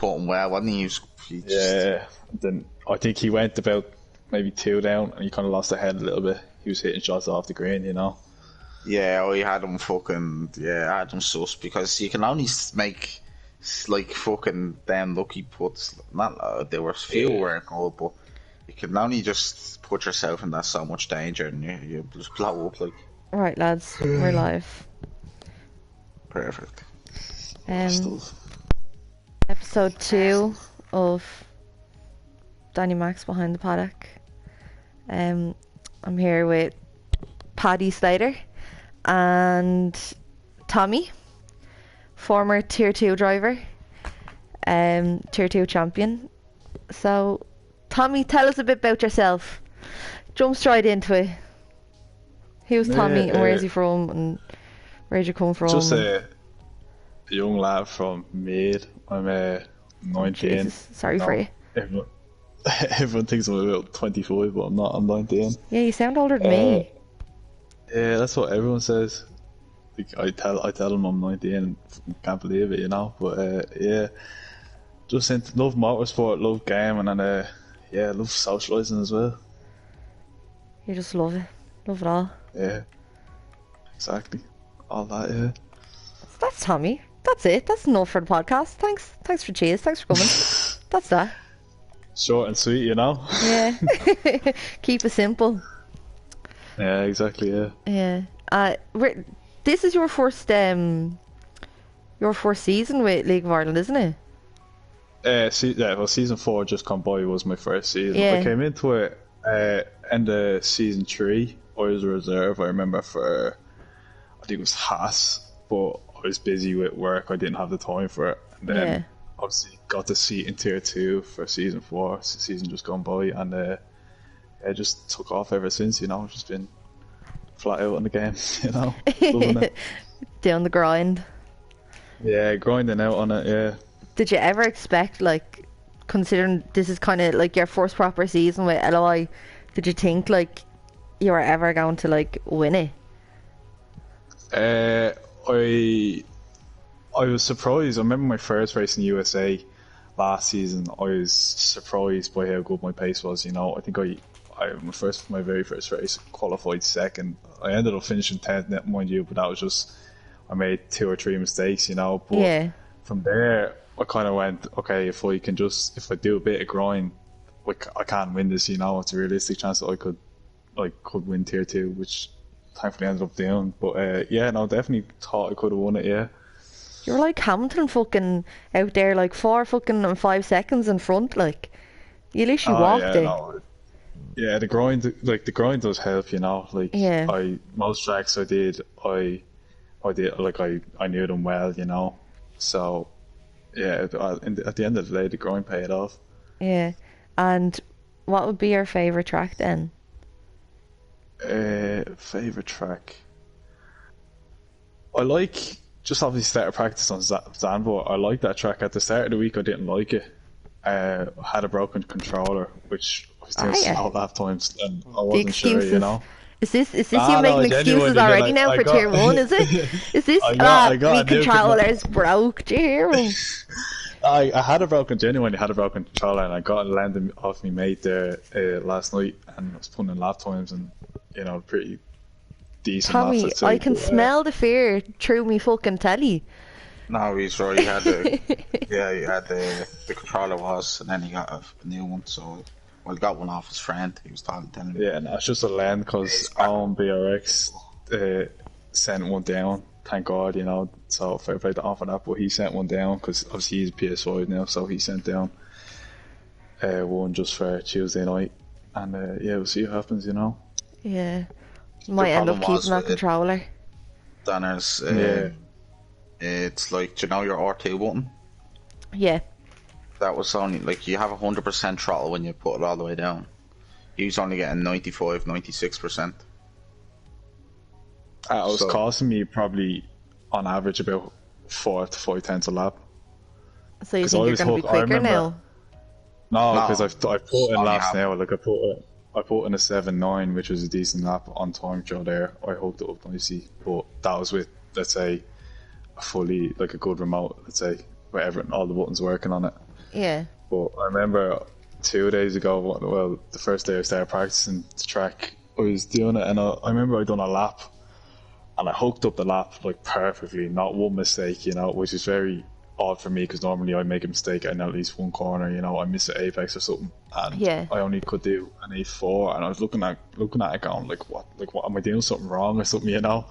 putting well, wasn't he? He just, Yeah. Then I think he went about maybe 2 down, and he kind of lost the head a little bit. He was hitting shots off the green, you know. yeah, I had him I had him sus because you can only make like fucking damn lucky puts. Not there were few weren't good, but you can only just put yourself in that so much danger, and you just blow up like Right, lads, we're live. perfect. Stuff. Episode 2 of Dani Max Behind the Paddock. I'm here with Paddy Slater and Tommy, former Tier 2 driver, Tier 2 champion. So, Tommy, tell us a bit about yourself. Jump straight into it. Who's Tommy and where is he from and where did you come from? Just a young lad from Maid. I'm 19. Jesus, sorry for you. Everyone thinks I'm about 25, but I'm not. I'm 19. Yeah, you sound older than me. Yeah, that's what everyone says. Like, I tell them I'm 19 and can't believe it, you know. But yeah, just love motorsport, love gaming, and love socialising as well. You just love it. Love it all. Yeah, exactly. All that, yeah. That's Tommy. That's it. That's enough for the podcast. Thanks for cheers. Thanks for coming. That's that. Short and sweet, you know. Yeah. Keep it simple. Yeah, exactly. Yeah. Yeah. This is your first season with League of Ireland, isn't it? Well, season 4 just come by was my first season. Yeah. I came into it end of season 3. I was a reserve. I remember for I think it was Haas, but I was busy with work. I didn't have the time for it. And then obviously got the seat in Tier 2 for season 4. Season just gone by, and I just took off ever since. You know, just been flat out on the game. You know, loving it. Down the grind. Yeah, grinding out on it. Yeah. Did you ever expect, like, considering this is kind of like your first proper season with LOI, did you think like you were ever going to like win it? I was surprised. I remember my first race in the USA last season. I was surprised by how good my pace was. You know, I think my very first race qualified second. I ended up finishing 10th, mind you, but that was just I made 2 or 3 mistakes. You know, but from there I kind of went, okay, if I do a bit of grind, I can't win this. You know, it's a realistic chance that I could win Tier 2, which thankfully ended up doing. But definitely thought I could have won it. Yeah. You were like Hamilton fucking out there like 4 fucking and 5 seconds in front, like you literally walked it. No. Yeah, the grind does help, you know. Like most tracks I did like I knew them well, you know. So yeah, at the end of the day, the grind paid off. Yeah, and what would be your favourite track then? Favourite track? I like just obviously started practice on Zandvoort. I like that track. At the start of the week, I didn't like it. Had a broken controller, which I was doing slow lap times, and I wasn't sure, you know. Is this you making excuses already now for Tier 1, is it? Is this my controller's broke? Do you hear me? I genuinely had a broken controller, and I got it landed off my mate there last night, and I was putting in lap times, and you know, pretty decent. Tommy, I can smell the fear through me fucking telly. No, he's right. He had the controller was, and then he got a new one. So, he got one off his friend. He was telling me. Yeah, no, it's just a land because BRX sent one down. Thank God, you know. So fair play to offer that, but he sent one down because obviously he's PS5 now, so he sent down one just for Tuesday night, and we'll see what happens, you know. Yeah, might end up keeping that controller. Danner's, it's like, you know your R2 button? Yeah. That was only, like, you have 100% throttle when you put it all the way down. He was only getting 95, 96%. It was costing me probably, on average, about 4 to 5 tenths a lap. So you think you're going to be quicker now? No, because I put in laps now. Like, I put in a 7.9, which was a decent lap on time through there. I hooked it up nicely, but that was with, let's say, a good remote, let's say, where all the buttons working on it. Yeah. But I remember 2 days ago, well, the first day I started practicing the track, I was doing it, and I remember I done a lap, and I hooked up the lap like perfectly, not one mistake, you know, which is very odd for me because normally I make a mistake in at least one corner, you know, I miss an apex or something, and I only could do an A4, and I was looking at it going what am I doing something wrong or something, you know,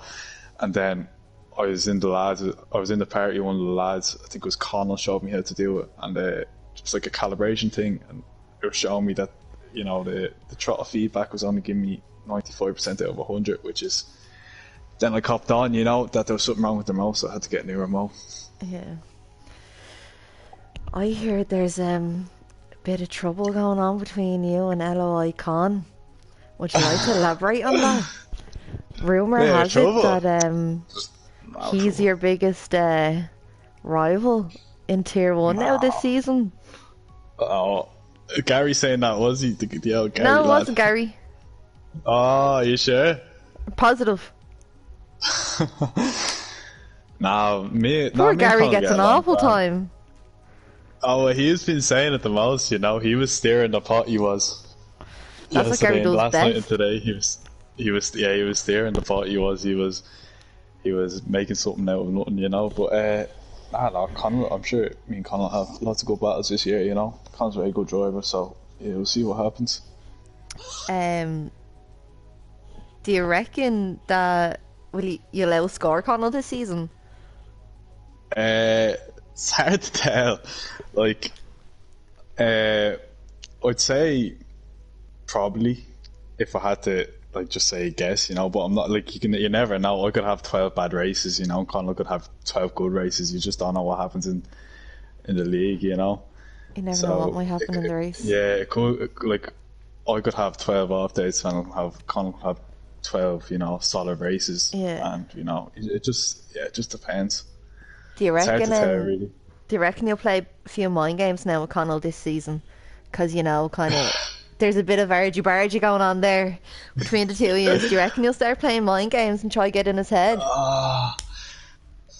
and then I was in the party, one of the lads, I think it was Connell, showed me how to do it, and it's like a calibration thing, and it was showing me that, you know, the throttle feedback was only giving me 95% out of 100, which is, then I copped on, you know, that there was something wrong with the remote, so I had to get a new remote. Yeah. I hear there's a bit of trouble going on between you and LOI Khan. Would you like to elaborate on that? Rumour has it that he's your biggest rival in Tier 1 now this season. Oh, Gary saying that, was he? The old Gary No, it lad. wasn't Gary. Oh, are you sure? Positive. Poor Gary gets an awful time. Oh, well, he's been saying it the most, you know. He was steering the pot, he was. That's what Gary does last best. night and today, he was steering the pot, he was making something out of nothing, you know. But Conor, I'm sure me and Conor have lots of good battles this year, you know. Conor's a very good driver, so yeah, we'll see what happens. Do you reckon that you'll outscore Conor this season? It's hard to tell. Like, I'd say probably, if I had to like just say guess, you know. But I'm not like you never know. I could have 12 bad races, you know. Conor could have 12 good races. You just don't know what happens in the league, you know. You never know what might happen in the race. Yeah, it could, like, I could have 12 off days, and Conor could have 12, you know, solid races. Yeah. And you know, it just depends. Do you reckon? It's hard to tell, really. Do you reckon you'll play a few mind games now with Connell this season? Because, you know, kind of, there's a bit of argy-bargy going on there between the two of you. Do you reckon you'll start playing mind games and try get in his head?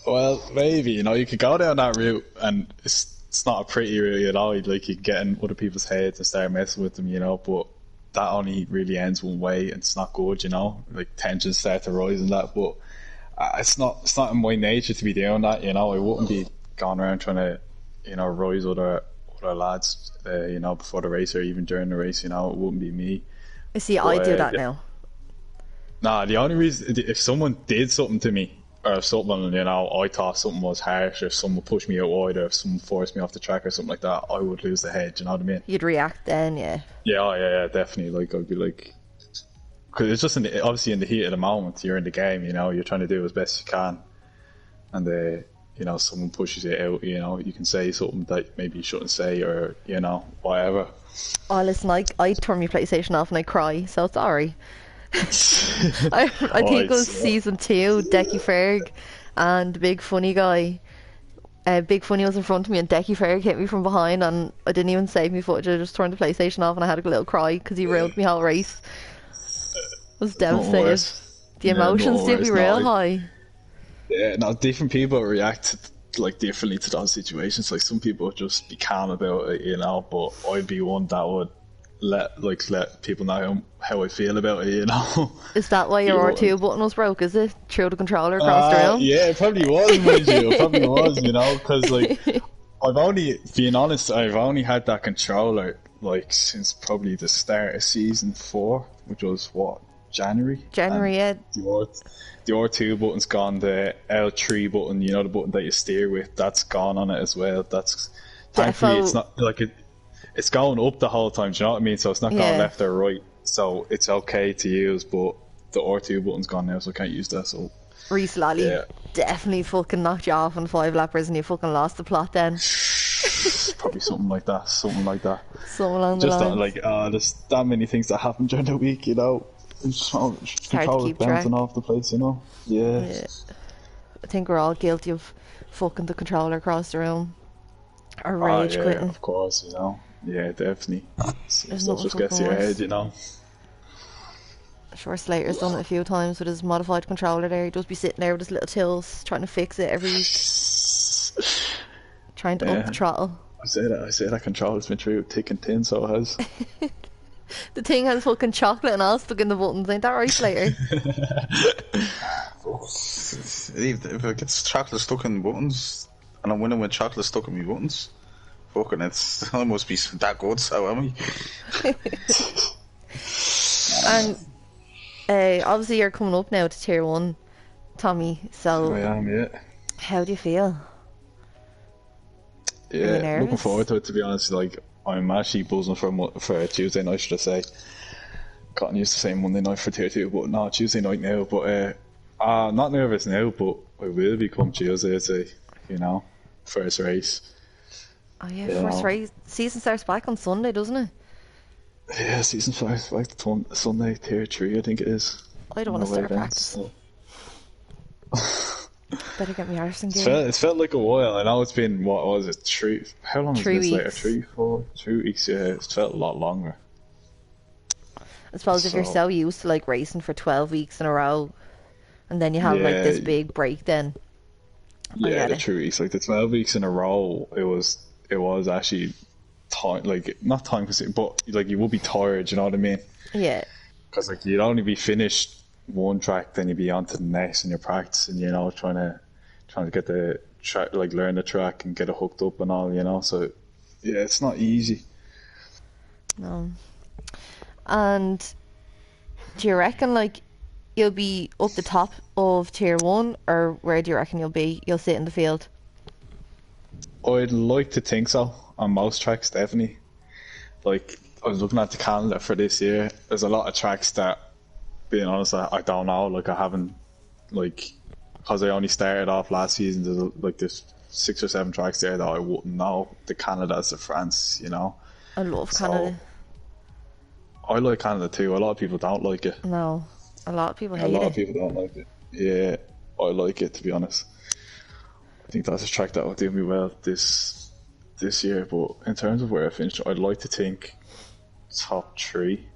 Well, maybe, you know, you could go down that route, and it's not a pretty route at all. Like, you can get in other people's heads and start messing with them, you know, but that only really ends one way, and it's not good, you know. Like, tensions start to rise and that, but it's not in my nature to be doing that, you know. I wouldn't be going around trying to, you know, rise other lads, you know, before the race or even during the race, you know. It wouldn't be me. See, I do that now. Nah, the only reason, if someone did something to me, or something, you know, I thought something was harsh, or if someone pushed me out wide, or if someone forced me off the track or something like that, I would lose the head, you know what I mean? You'd react then, yeah. Yeah, definitely. Like, I'd be like, because it's just obviously in the heat of the moment, you're in the game, you know, you're trying to do as best you can, and you know, someone pushes you out, you know, you can say something that maybe you shouldn't say, or, you know, whatever. Oh, listen, I turn my PlayStation off and I cry, so sorry. I think it was season 2, Decky Ferg and Big Funny guy. Big Funny was in front of me and Decky Ferg hit me from behind, and I didn't even save me footage. I just turned the PlayStation off and I had a little cry because he ruined my whole race. I was devastated. The emotions did be real high. Yeah, no, different people react like differently to those situations. Like, some people would just be calm about it, you know, but I'd be one that would let people know how I feel about it, you know. Is that why your R2 button was broke, is it? Through the controller across the room? Yeah, it probably was, mind you. It probably was, you know, because, like, being honest, I've only had that controller, like, since probably the start of season 4, which was, what, January? Yeah. The R2 button's gone, the L3 button, you know, the button that you steer with, that's gone on it as well. That's, thankfully, it's not, like, it's going up the whole time, do you know what I mean? So it's not going left or right, so it's okay to use, but the R2 button's gone now, so I can't use that, so... Reese Lally definitely fucking knocked you off on 5 lappers and you fucking lost the plot then. Probably something like that. Something along the lines. Just like, there's that many things that happen during the week, you know. It's hard to keep bouncing off the place, you know. Yeah. I think we're all guilty of fucking the controller across the room. Or rage quitting. Of course, you know. Yeah, definitely. Stuff just gets to your worse. head, you know. Sure, Slater's done it a few times with his modified controller there. He'd just be sitting there with his little tools trying to fix it trying to up the throttle. I say that control has been through thick and thin, so it has. The thing has fucking chocolate and all stuck in the buttons, ain't that right, Slater? If it gets chocolate stuck in buttons, and I'm winning with chocolate stuck in my buttons, fucking I must be that good, so am I? And obviously you're coming up now to tier 1, Tommy, so I am, yeah. how do you feel? Yeah, looking forward to it, to be honest. Like, I'm actually buzzing for Tuesday night, should I say. Gotten used to saying Monday night for tier 2, but no, Tuesday night now. But not nervous now, but I will become Tuesday, I'd say. You know, first race. Oh yeah, first race. Season starts back on Sunday, doesn't it? Yeah, season starts back Sunday, tier 3, I think it is. I don't want to start practice. So. Better get me arse in gear. It's felt like a while. I know it's been, what was it, 3? How long 3 was this weeks. later? 3, 4, 3 weeks, yeah. It's felt a lot longer. I suppose if you're so used to like racing for 12 weeks in a row, and then you have like this big break, then yeah, the 3 weeks, like the 12 weeks in a row, it was actually time, like not time consuming, but like you would be tired. You know what I mean? Yeah. Because like you'd only be finished one track, then you'd be on to the next, and you're practicing. You know, trying to get the track, like learn the track and get it hooked up and all. You know, so yeah, it's not easy. No. And do you reckon like you'll be up the top of tier 1, or where do you reckon you'll be? You'll sit in the field? I'd like to think so. On most tracks, definitely. Like, I was looking at the calendar for this year. There's a lot of tracks that, being honest, I don't know. Like, I haven't, like, because I only started off last season, there's 6 or 7 tracks there that I wouldn't know. The Canada's, the France, you know. I love Canada. I like Canada too. A lot of people don't like it. No, a lot of people hate it. A lot of people don't like it. Yeah, I like it, to be honest. I think that's a track that will do me well this year. But in terms of where I finished, I'd like to think top 3.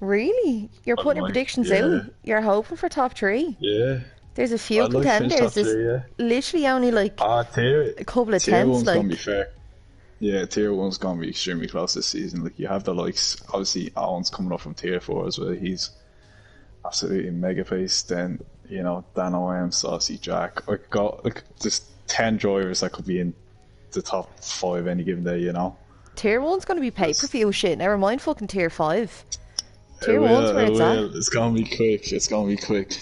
Really? You're putting predictions out? You're hoping for top 3? Yeah. There's a few contenders. There's literally only like a couple of tier tenths. Tier 1's gonna be fair. Yeah, tier 1's gonna be extremely close this season. Like, you have the likes, obviously Owen's coming up from tier 4 as well. He's absolutely mega pace. Then, you know, Dan OM, Saucy Jack. I got like just 10 drivers that could be in the top 5 any given day, you know. Tier 1's gonna be pay-per-view shit. Never mind fucking tier 5. Tier 1's where it's at. It's gonna be quick. It's gonna be quick.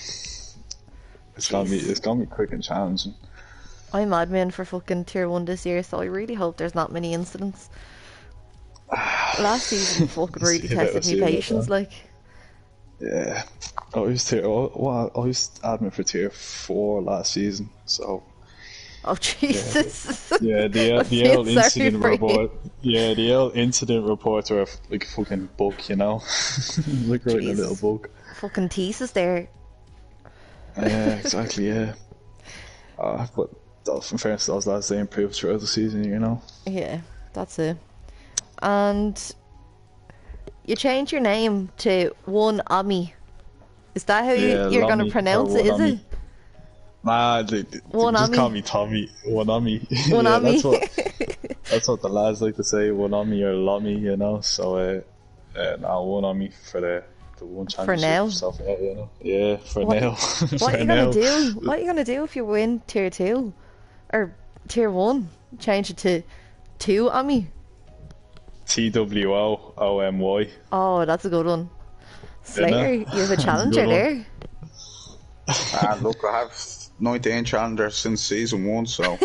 It's gonna be quick and challenging. I'm admin for fucking tier 1 this year, so I really hope there's not many incidents. Last season fucking really tested me patience, like. Yeah, I was admin for tier 4 last season, so. Oh Jesus! Yeah, the old incident report. Yeah, the old incident reports are like a fucking book, you know, like writing a little book. Fucking thesis there. Yeah, exactly. Yeah. But in fairness, those lads, they improved throughout the season, you know. Yeah, that's it. And you changed your name to One Ami. Is that how you're going to pronounce it, is it? Nah, they just call me Tommy. One Ami. One Ami. That's what the lads like to say, One Ami or Lommy, you know. So, now One Ami for the one championship. For now? Stuff, you know? Yeah, for now. What are you going to do? What are you going to do if you win tier 2? Or tier 1? Change it to 2 Ami? TWOOMY. Oh, that's a good one. Slater, you have a challenger there. Look, I have 19 challengers since season 1, so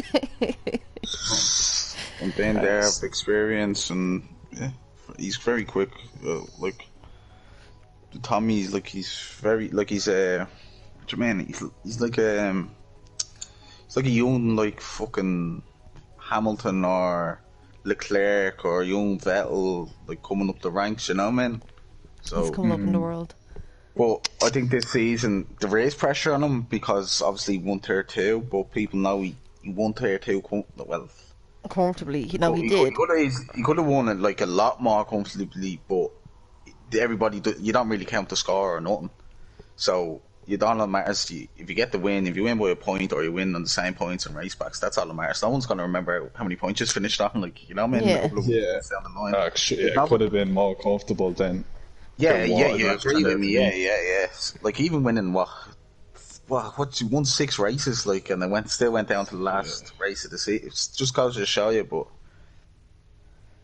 I've been there, I've experience, and yeah, he's very quick. Like Tommy's, like he's very, like he's what do you mean? He's like a young, like fucking Hamilton or Leclerc or young Vettel, like coming up the ranks, you know what I mean? So he's coming up in the world. Well, I think this season there is pressure on him because obviously he won tier 2, but people know he won tier 2 well comfortably. You know, he did. He could have won it like a lot more comfortably, but everybody you don't really count the score or nothing. So you don't know matters. If you get the win, if you win by a point or you win on the same points in race backs, that's all that matters. No one's gonna remember how many points you finished on. Like you know, what I mean, a Yeah. couple of Yeah. weeks down the line. Actually, It's it not- could have been more comfortable than. Yeah, than yeah, what you it agree turned with out me. to Yeah, be. yeah. Like even winning what you won 6 races, like, and they still went down to the last race of the season. It just goes to show you, but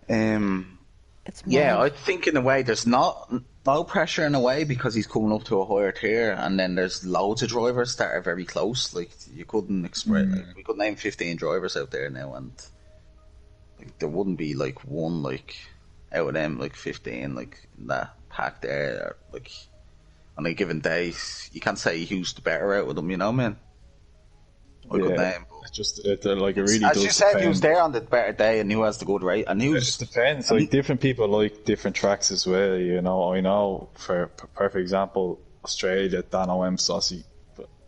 It's yeah, mad. I think in a way there's not no pressure in a way because he's coming up to a higher tier, and then there's loads of drivers that are very close. Like you couldn't express, like, we could name 15 drivers out there now, and like there wouldn't be like one like out of them like 15 like in that pack there. Or, like on a given day, you can't say who's the better out of them. You know, man. I could name. But It's just like it really as does you said, depend. who's there on the better day and who has the good rate and It who's. depends. Like different people like different tracks as well. You know, I know for perfect example, Australia, Dan OM Saucy,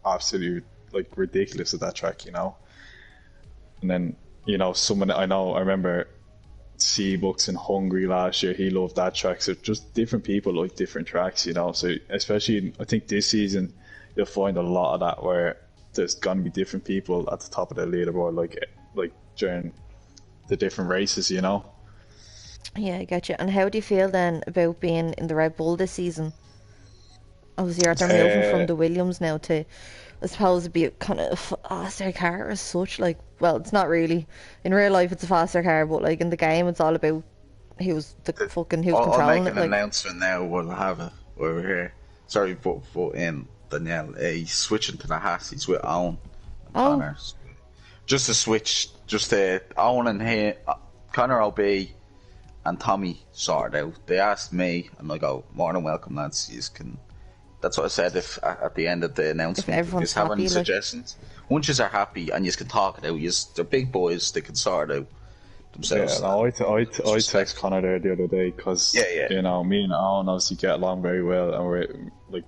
absolutely like ridiculous at that track. You know, and then you know someone I remember Seabucks in Hungary last year. He loved that track. So just different people like different tracks. You know, so especially I think this season you'll find a lot of that where there's gonna be different people at the top of the leaderboard, like during the different races, you know. Yeah, I get you. And how do you feel then about being in the Red Bull this season? Obviously, they're moving from the Williams now to, I suppose, it'd be a kind of faster car as such. Like, well, it's not really. In real life, it's a faster car, but like in the game, it's all about who's I'll controlling make it. an Like, announcement now. We'll have it over here. Sorry, but in Danielle, he's switching to the Haas. He's with Owen and Oh. Connor. Just to switch, just to Owen and him, Connor OB and Tommy sorted out. They asked me, and I go, more than welcome, lads. You can. That's what I said. If at the end of the announcement, if you everyone's have any happy, like- suggestions, once you are happy and you can talk it out, they're big boys. They can sort it out themselves. Yeah, no, I text Connor there the other day because you know me and Alan obviously get along very well, and we're like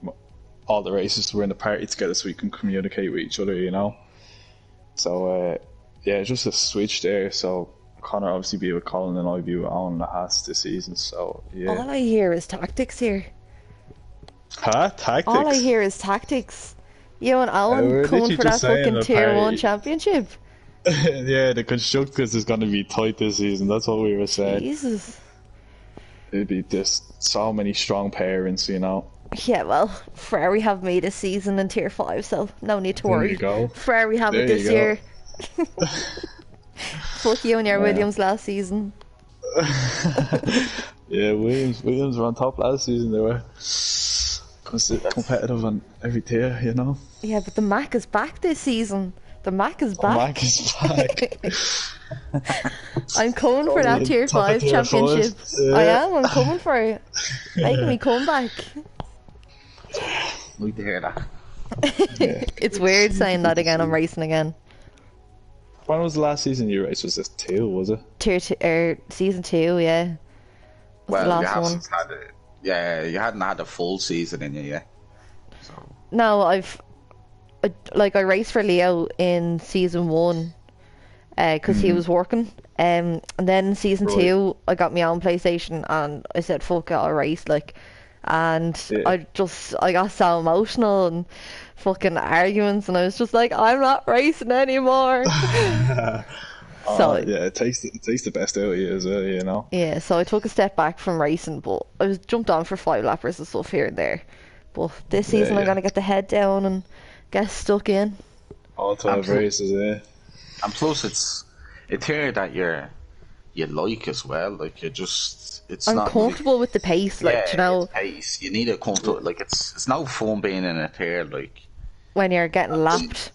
all the races we're in the party together, so we can communicate with each other, you know. So yeah, just a switch there. So Connor obviously be with Colin and I be with Alan the Haas this season. So yeah, all I hear is tactics here. tactics. All I hear is tactics. You and we're Alan coming literally for that just saying fucking the Tier party. 1 championship. Yeah, the constructors is going to be tight this season. That's what we were saying. Jesus. It'd be just so many strong parents, you know. Yeah, well, Ferrari have me this season in Tier 5, so no need to There worry. you go. Ferrari have it There this you go. year. Fuck you and your Williams last season. Yeah, Williams were on top last season. They were competitive on every tier, you know. Yeah, but the Mac is back this season. The Mac is back. Mac is back. I'm coming for that Tier Top of 5 Tier championship. 5. Yeah. I am, I'm coming for it. Making me come back. Like to hear that. It's weird saying that again. I'm racing again. When was the last season you raced? Was this 2, was it? Tier 2, Season 2, yeah. Was the Well, you last one. haven't had it. Yeah, you hadn't had a full season in you yet. So No, I raced for Leo in Season 1 because he was working. And then in Season Right. 2, I got my own PlayStation and I said, fuck it, I'll race. And Yeah. I got so emotional and fucking arguments, and I was just like, I'm not racing anymore. So Yeah, it takes the best out of you as well, you know. yeah, so I took a step back from racing, but I was jumped on for 5-lappers and stuff here and there. But this season I'm yeah. gonna get the head down and get stuck in. All 12 Absolutely. races, yeah. and plus it's a tier that you like as well. Like it's I'm not comfortable with the pace, like, you know, it's pace. You need a comfortable. Like it's no fun being in a tier. Like when you're getting lapped.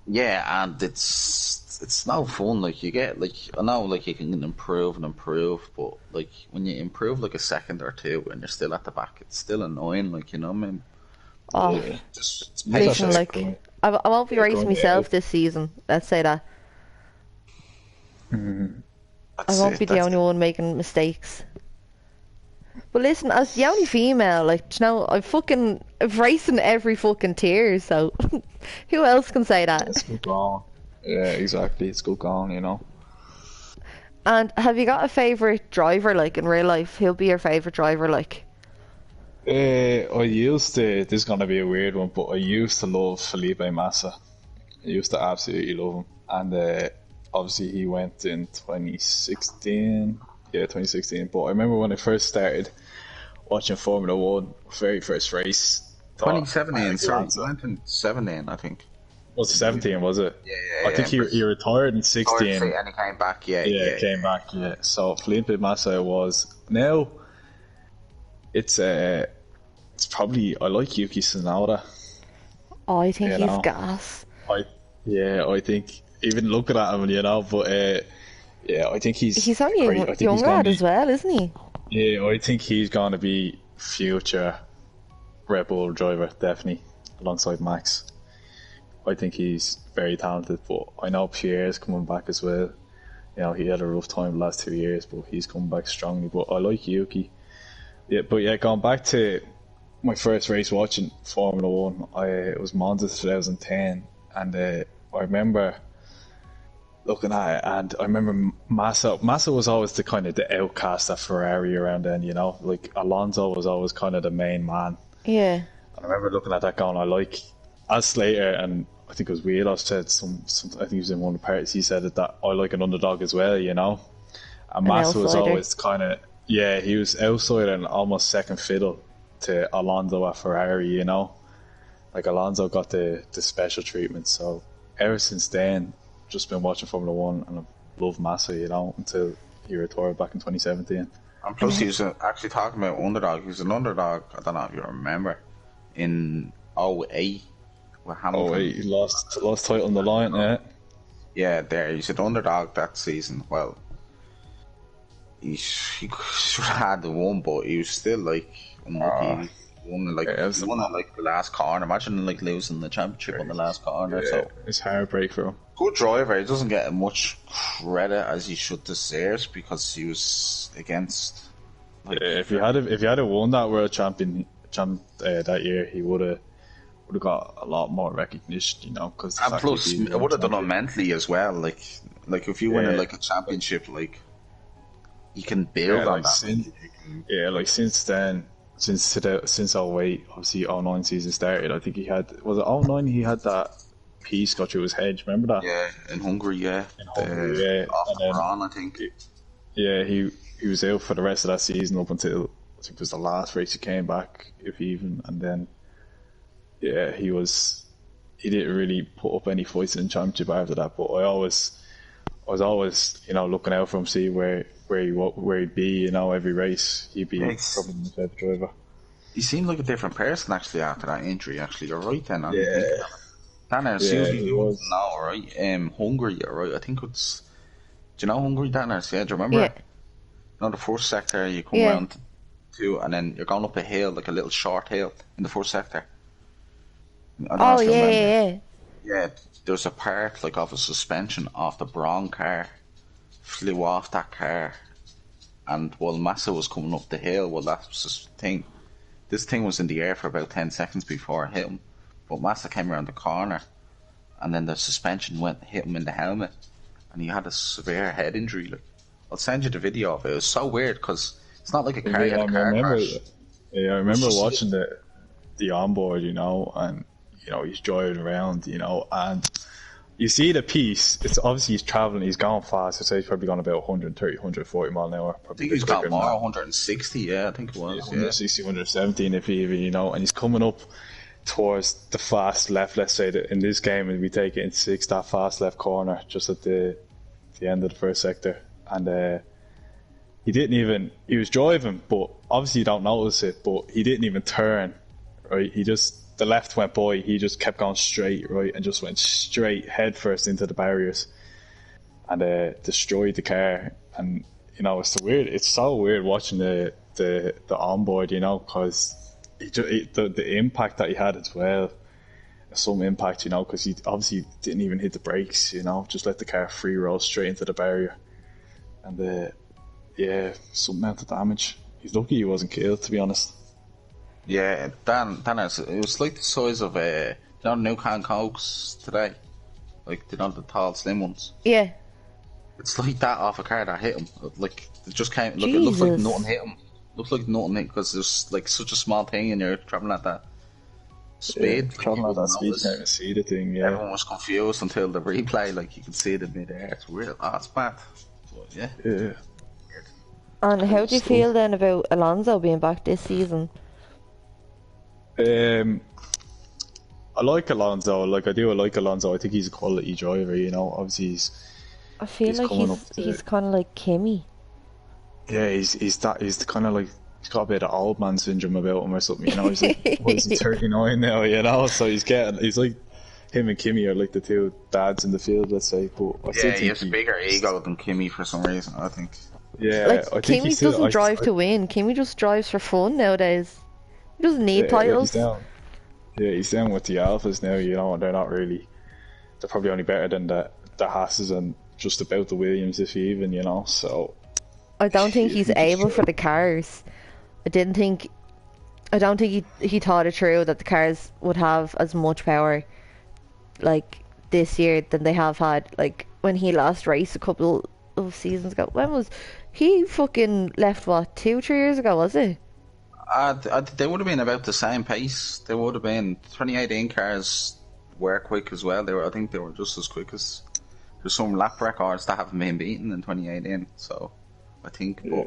yeah, and it's no fun. Like you get like I know like you can improve and improve, but like when you improve like a second or two and you're still at the back, it's still annoying. Like you know what I mean. Oh, Just it's listen, pace. like, I won't be racing going myself out. this season. Let's say that. I That's won't it, be the that's only one making mistakes. But listen, as the only female, like, you know, I've raced in every fucking tier, so who else can say that? It's good going. Yeah, exactly. It's good going, you know. And have you got a favourite driver, like, in real life? Who'll be your favourite driver, like? I used to. This is gonna be a weird one, but I used to love Felipe Massa. I used to absolutely love him, and obviously he went in 2016. Yeah, 2016. But I remember when I first started watching Formula One, very first race. 2017, sorry, he went in 17, I think. Was it 17? Was it? Yeah. I think he retired in 16. And he came back. Yeah, came back. Yeah. So Felipe Massa was now. It's probably I like Yuki Tsunoda. Oh, I think he's gas. I think even looking at him, but I think he's only a young lad as well, isn't he? Yeah, I think he's gonna be future Red Bull driver, definitely, alongside Max. I think he's very talented, but I know Pierre's coming back as well. He had a rough time the last 2 years, but he's coming back strongly. But I like Yuki. Yeah, but going back to my first race watching Formula One, it was Monza 2010, and I remember looking at it, and I remember Massa was always the kind of the outcast at Ferrari around then, like Alonso was always kind of the main man. Yeah. I remember looking at that going, I like, as Slater, and I think it was Wheeler said I think he was in one of the parties, he said that I like an underdog as well, and Massa was always kind of, he was outside and almost second fiddle to Alonso at Ferrari, like Alonso got the special treatment. So ever since then, just been watching Formula One, and I've loved Massa, until he retired back in 2017. And plus, he was actually talking about underdog. He was an underdog, I don't know if you remember, in 08 with Hamilton. 08, he lost title on the line, yeah. Yeah, he's an underdog that season. Well, he should have had the one, but he was still like unlucky. He won at the last corner. Imagine losing the championship on the last corner. Yeah, so it's heartbreak for him. Good driver. He doesn't get much credit as he should deserve because he was against. If he had won that world champ that year, he would have got a lot more recognition, because and plus it would have done it mentally as well. Like if you win a championship, you can build on that. Since then, since 08, obviously 09 season started. I think he had, was it 09? He had that piece got through his head. Remember that? Yeah, in Hungary. Yeah, off the Braun, I think. Yeah, he was out for the rest of that season up until I think it was the last race he came back, if even, and then he didn't really put up any fights in the championship after that. But I was always looking out for him, see where he'd be, every race he'd be probably my favourite driver. He seemed like a different person actually after that injury. Actually, you're right then. Dani, as soon as you was now, right? Hungary, right? I think it's. Do you know Hungary, Dani? Yeah, do you remember? Yeah. The first sector, you come round to, and then you're going up a hill, like a little short hill in the first sector. Oh yeah. Yeah, there's a part of a suspension off the Braun car, flew off that car, and while Massa was coming up the hill, that was the thing. This thing was in the air for about 10 seconds before it hit him, but Massa came around the corner, and then the suspension hit him in the helmet, and he had a severe head injury. I'll send you the video of it. It was so weird because it's not like a car. I remember watching the onboard, and he's driving around, and you see the piece. It's obviously he's traveling, he's going fast. I'd say he's probably gone about 130, 140 mile an hour. I think he's got more, 160. Yeah, I think it was. 160, 117 if he even, and he's coming up towards the fast left. Let's say that in this game, and we take it in 6, that fast left corner just at the end of the first sector, and he was driving, but obviously you don't notice it, but he didn't even turn, right? The left went by, he just kept going straight, right, and just went straight head first into the barriers and destroyed the car. And it's so weird watching the onboard, because the impact that he had as well, some impact, because he obviously didn't even hit the brakes, just let the car free roll straight into the barrier, and some amount of damage. He's lucky he wasn't killed, to be honest. Yeah, it was like the size of new can Cokes today, the tall slim ones. Yeah, it's like that off a car that hit him. It just came. Look, it looks like nothing hit him. Looks like nothing because there's like such a small thing and you're traveling at that speed. Like, Traveling you at that wouldn't speed, you notice. can't even see the thing. Yeah, Everyone was confused until the replay. Like you could see it in midair. It's weird. Oh, it's bad. But yeah. yeah. And how do you So, feel then about Alonso being back this season? I like Alonso. Like I do, I like Alonso. I think he's a quality driver. You know, obviously I feel he's like coming up he's to. kind of like Kimmy. Yeah, he's kind of like he's got a bit of old man syndrome about him or something. You know, he's like what is he 39 now? You know, so he's like him and Kimmy are like the two dads in the field. Let's say, but I still Yeah, he think has a bigger ego than Kimmy for some reason. I think. yeah, Like I think Kimmy he's still. doesn't drive to win. Kimmy just drives for fun nowadays. He doesn't need Yeah, he's titles. down. Yeah, he's down with the Alphas now. You know, and they're not really. They're probably only better than the Hasses and just about the Williams, if even. You know, so. I don't think You he's think he's able for the cars. I didn't think. I don't think he thought it through that the cars would have as much power, like this year, than they have had. Like when he last raced a couple of seasons ago. When was he fucking left? What 2-3 years ago was it? They would have been about the same pace. They would have been 2018 cars were quick as well. I think they were just as quick as. There's some lap records that haven't been beaten in 2018. So I think, but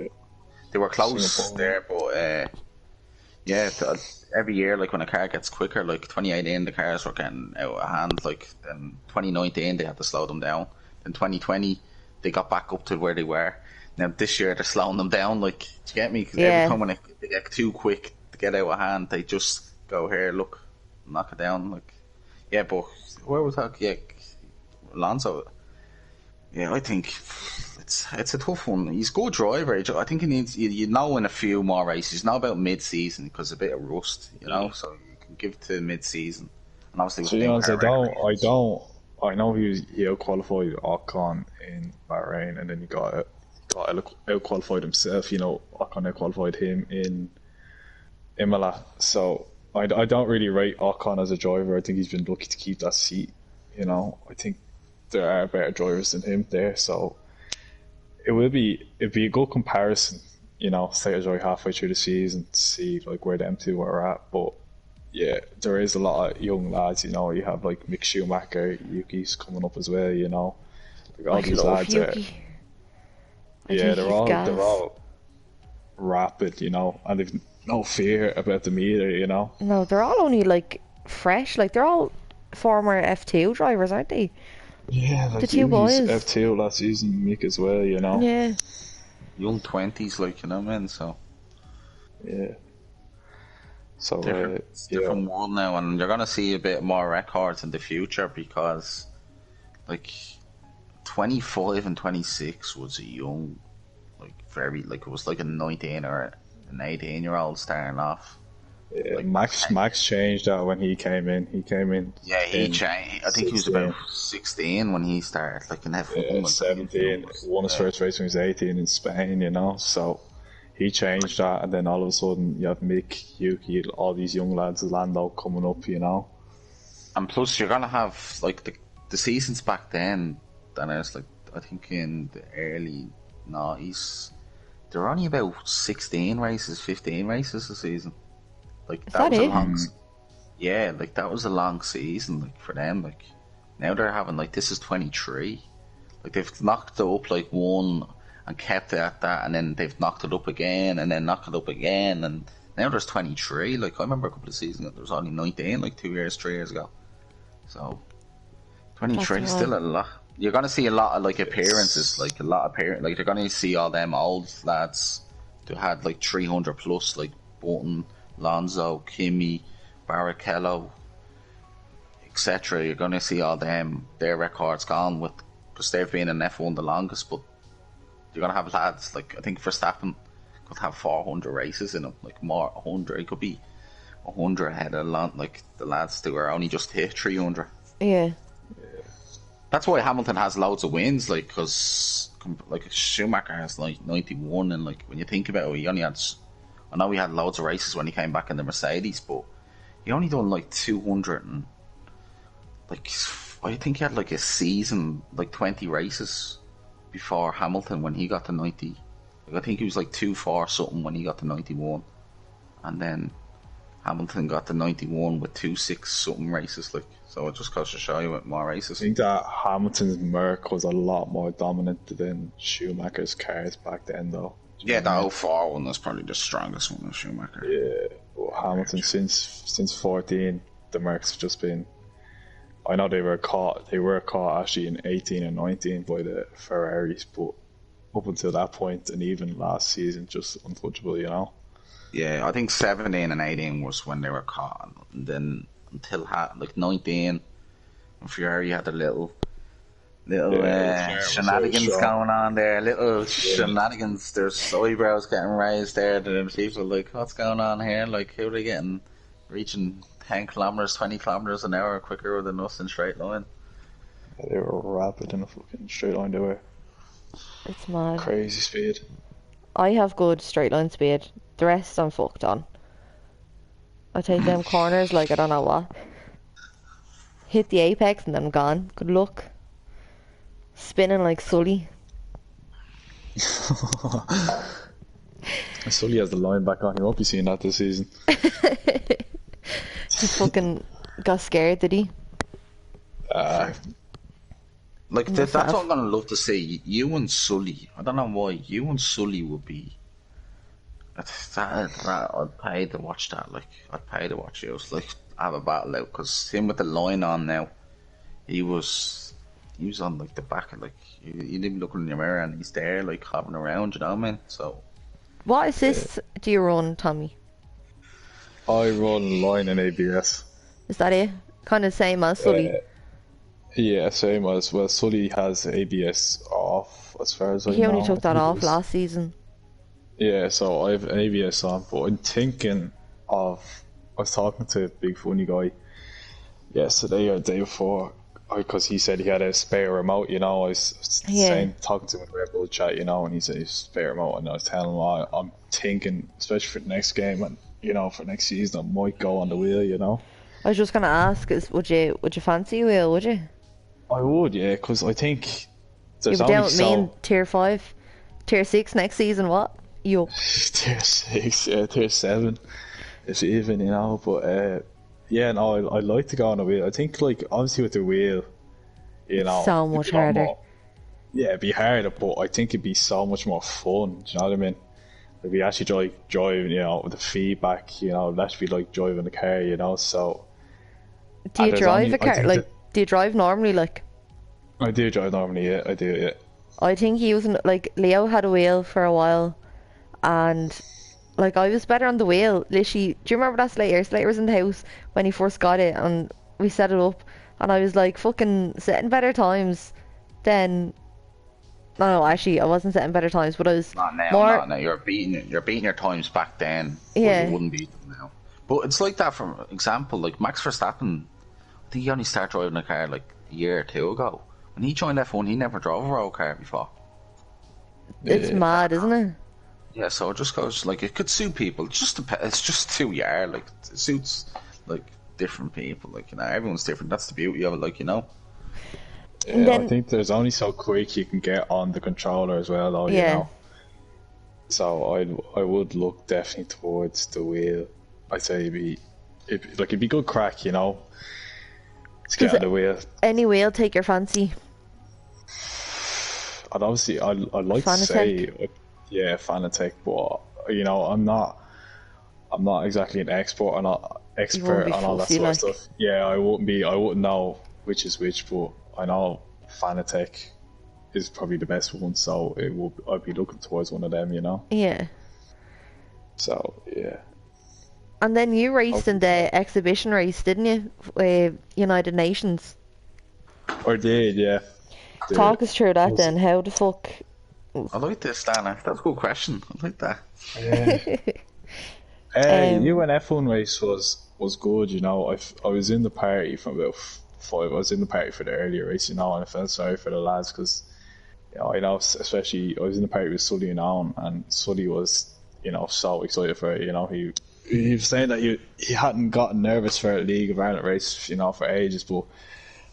they were close Singapore. there. But yeah, every year, like when a car gets quicker, like 2018, the cars were getting out of hand. Like then 2019, they had to slow them down. Then 2020, they got back up to where they were. Now this year, they're slowing them down. Like, do you get me? Because Yeah. every time when they get too quick to get out of hand, they just go here, look, knock it down. Like, yeah, but where was that? Yeah, Alonso. Yeah, I think it's a tough one. He's a good driver. I think he needs you know in a few more races. Know about mid-season because a bit of rust, you know. So you can give it to mid-season, and obviously with To the be new honest, car regulations. I know he out qualified Ocon in Bahrain, and then he got out qualified himself. You know, Ocon out qualified him in Imola. So I don't really rate Ocon as a driver. I think he's been lucky to keep that seat. You know, I think there are better drivers than him there. So it'd be a good comparison. You know, say it's right halfway through the season to see like where them two are at, but. Yeah, there is a lot of young lads, you know. You have like Mick Schumacher, Yuki's coming up as well, you know. Like, all I these love lads Yuki. yeah, think he's gas. they're all rapid, you know, and they've no fear about them either, you know. No, they're all only like fresh. Like they're all former F2 drivers, aren't they? Yeah, like The two boys. F2 last season, Mick as well, you know. Yeah. Young 20s, like you know, man. So Yeah. So it's different world now, and you're gonna see a bit more records in the future because, like, 25 and 26 was a young, like very like it was like a 19 or an 18-year-old starting off. yeah, Like, Max changed that when he came in. He came in. Yeah, he in changed. I think he was 16. about 16 when he started, like in F1. Yeah, like, 17. Won his first race when he was 18 in Spain, you know. So he changed that, and then all of a sudden you have Mick, Yuki, all these young lads, Lando coming up, you know. And plus, you're gonna have like the seasons back then. Then it's like I think in the early '90s, there were only about 16 races, 15 races a season. Like Is that was a it? long. Yeah, like that was a long season, like for them. Like now they're having like this is 23. Like they've knocked it up like one and kept it at that, and then they've knocked it up again, and then knocked it up again, and now there's 23. Like I remember a couple of seasons ago, there was only 19, like 3 years ago. So 23 is That's still a lot. You're gonna see a lot of like appearances, like a lot of like they're gonna see all them old lads who had like 300 plus, like Button, Lonzo, Kimi, Barrichello, etc. You're gonna see all them their records gone with because they've been in F1 the longest. But you're gonna have lads like I think Verstappen could have 400 races in him, like more 100. It could be 100 ahead of like the lads who are only just hit 300. Yeah. That's why Hamilton has loads of wins, like because like Schumacher has like 91, and like when you think about it, he only had. I know he had loads of races when he came back in the Mercedes, but he only done like 200 and like I think he had like a season, like 20 races before Hamilton when he got to 90. Like, I think he was like 2-4 something when he got to 91, and then Hamilton got to 91 with 2-6 something races. Like, so it just goes to show you with more races. I think that Hamilton's Merc was a lot more dominant than Schumacher's cars back then, though. Yeah, the 04 one was probably the strongest one of Schumacher. Yeah, well, Hamilton since 14, the Mercs have just been. I know they were caught actually in 18 and 19 by the Ferraris, but up until that point and even last season, just untouchable, you know. Yeah, I think 17 and 18 was when they were caught, and then until like 19, when Ferrari had a little shenanigans going on there, shenanigans. There's eyebrows getting raised there, and people are like, what's going on here? Like, how are they reaching 10 kilometers, 20 kilometers an hour quicker than us in straight line? Yeah, they were rapid in a fucking straight line, they were. It's mad. Crazy speed. I have good straight line speed. The rest I'm fucked on. I take them corners like I don't know what. Hit the apex and then I'm gone. Good luck. Spinning like Sully. Sully has the line back on. He won't be seeing that this season. He fucking got scared, did he? Like, that's what I'm going to love to see. You and Sully, I don't know why, you and Sully would be... I'd pay to watch that, like, I'd pay to watch you. Like, have a battle out, because him with the line on now, he was on, like, the back of, like, you didn't look in the mirror and he's there, like, hopping around, you know what I mean? So... What assists do you run, Tommy? I run line and ABS. Is that it? Kind of same as Sully? Yeah, same as, well, Sully has ABS off, as far as I know. He only took that off last season. Yeah, so I have ABS on, but I'm thinking of... I was talking to a big funny guy yesterday or the day before, because he said he had a spare remote, you know. I was talking to him in Red Bull chat, you know, and he said he's spare remote, and I was telling him, I'm thinking, especially for the next game, and, you know, for next season, I might go on the wheel, you know. I was just going to ask, would you fancy a wheel, would you? I would, yeah, because I think there's only down with me in Tier 5. Tier 6 next season, what? Yup. Tier 6, yeah, Tier 7, if even, you know, but, yeah, no, I'd like to go on a wheel. I think, like, obviously with the wheel, you know... So much harder. Yeah, it'd be harder, but I think it'd be so much more fun, do you know what I mean? If we actually drive, you know, with the feedback, you know, that'd be like driving a car, you know, so... Do you drive a car? Like, do you drive normally, like? I do drive normally, yeah, I do, yeah. I think like, Leo had a wheel for a while, and, like, I was better on the wheel, literally. Do you remember that Slater? Slater was in the house when he first got it, and we set it up, and I was, like, fucking setting better times than... No, actually, I wasn't setting better times, but I was not now. You're beating your times back then. Yeah. You wouldn't beat them now. But it's like that, for example, like Max Verstappen. I think he only started driving a car like a year or two ago. When he joined F1, he never drove a road car before. It's mad, isn't it? Yeah, so it just goes, like, it could suit people. It's just who you are. Like, it suits, like, different people. Like, you know, everyone's different. That's the beauty of it, like, you know. Yeah, then, I think there's only so quick you can get on the controller as well, though, you know. So I would look definitely towards the wheel. I'd say it'd be good crack, you know. To get on the wheel. Any wheel take your fancy? I'd like to say, yeah, Fanatec, but you know, I'm not exactly an expert on all that sort of stuff. Yeah, I wouldn't know which is which, but I know Fanatec is probably the best one, so I'd be looking towards one of them, you know. Yeah. So yeah. And then you raced in the exhibition race, didn't you? United Nations. I did, yeah. Talk us through that then. How the fuck? I like this, Dana. That's a good question. I like that. UN F1 race was good, you know. I was in the party from about 5. I was in the party for the earlier race, you know, and I felt sorry for the lads because, you know, I know, especially I was in the party with Sully and Owen, and Sully was, you know, so excited for it, you know. He was saying that he hadn't gotten nervous for a League of Ireland race, you know, for ages, but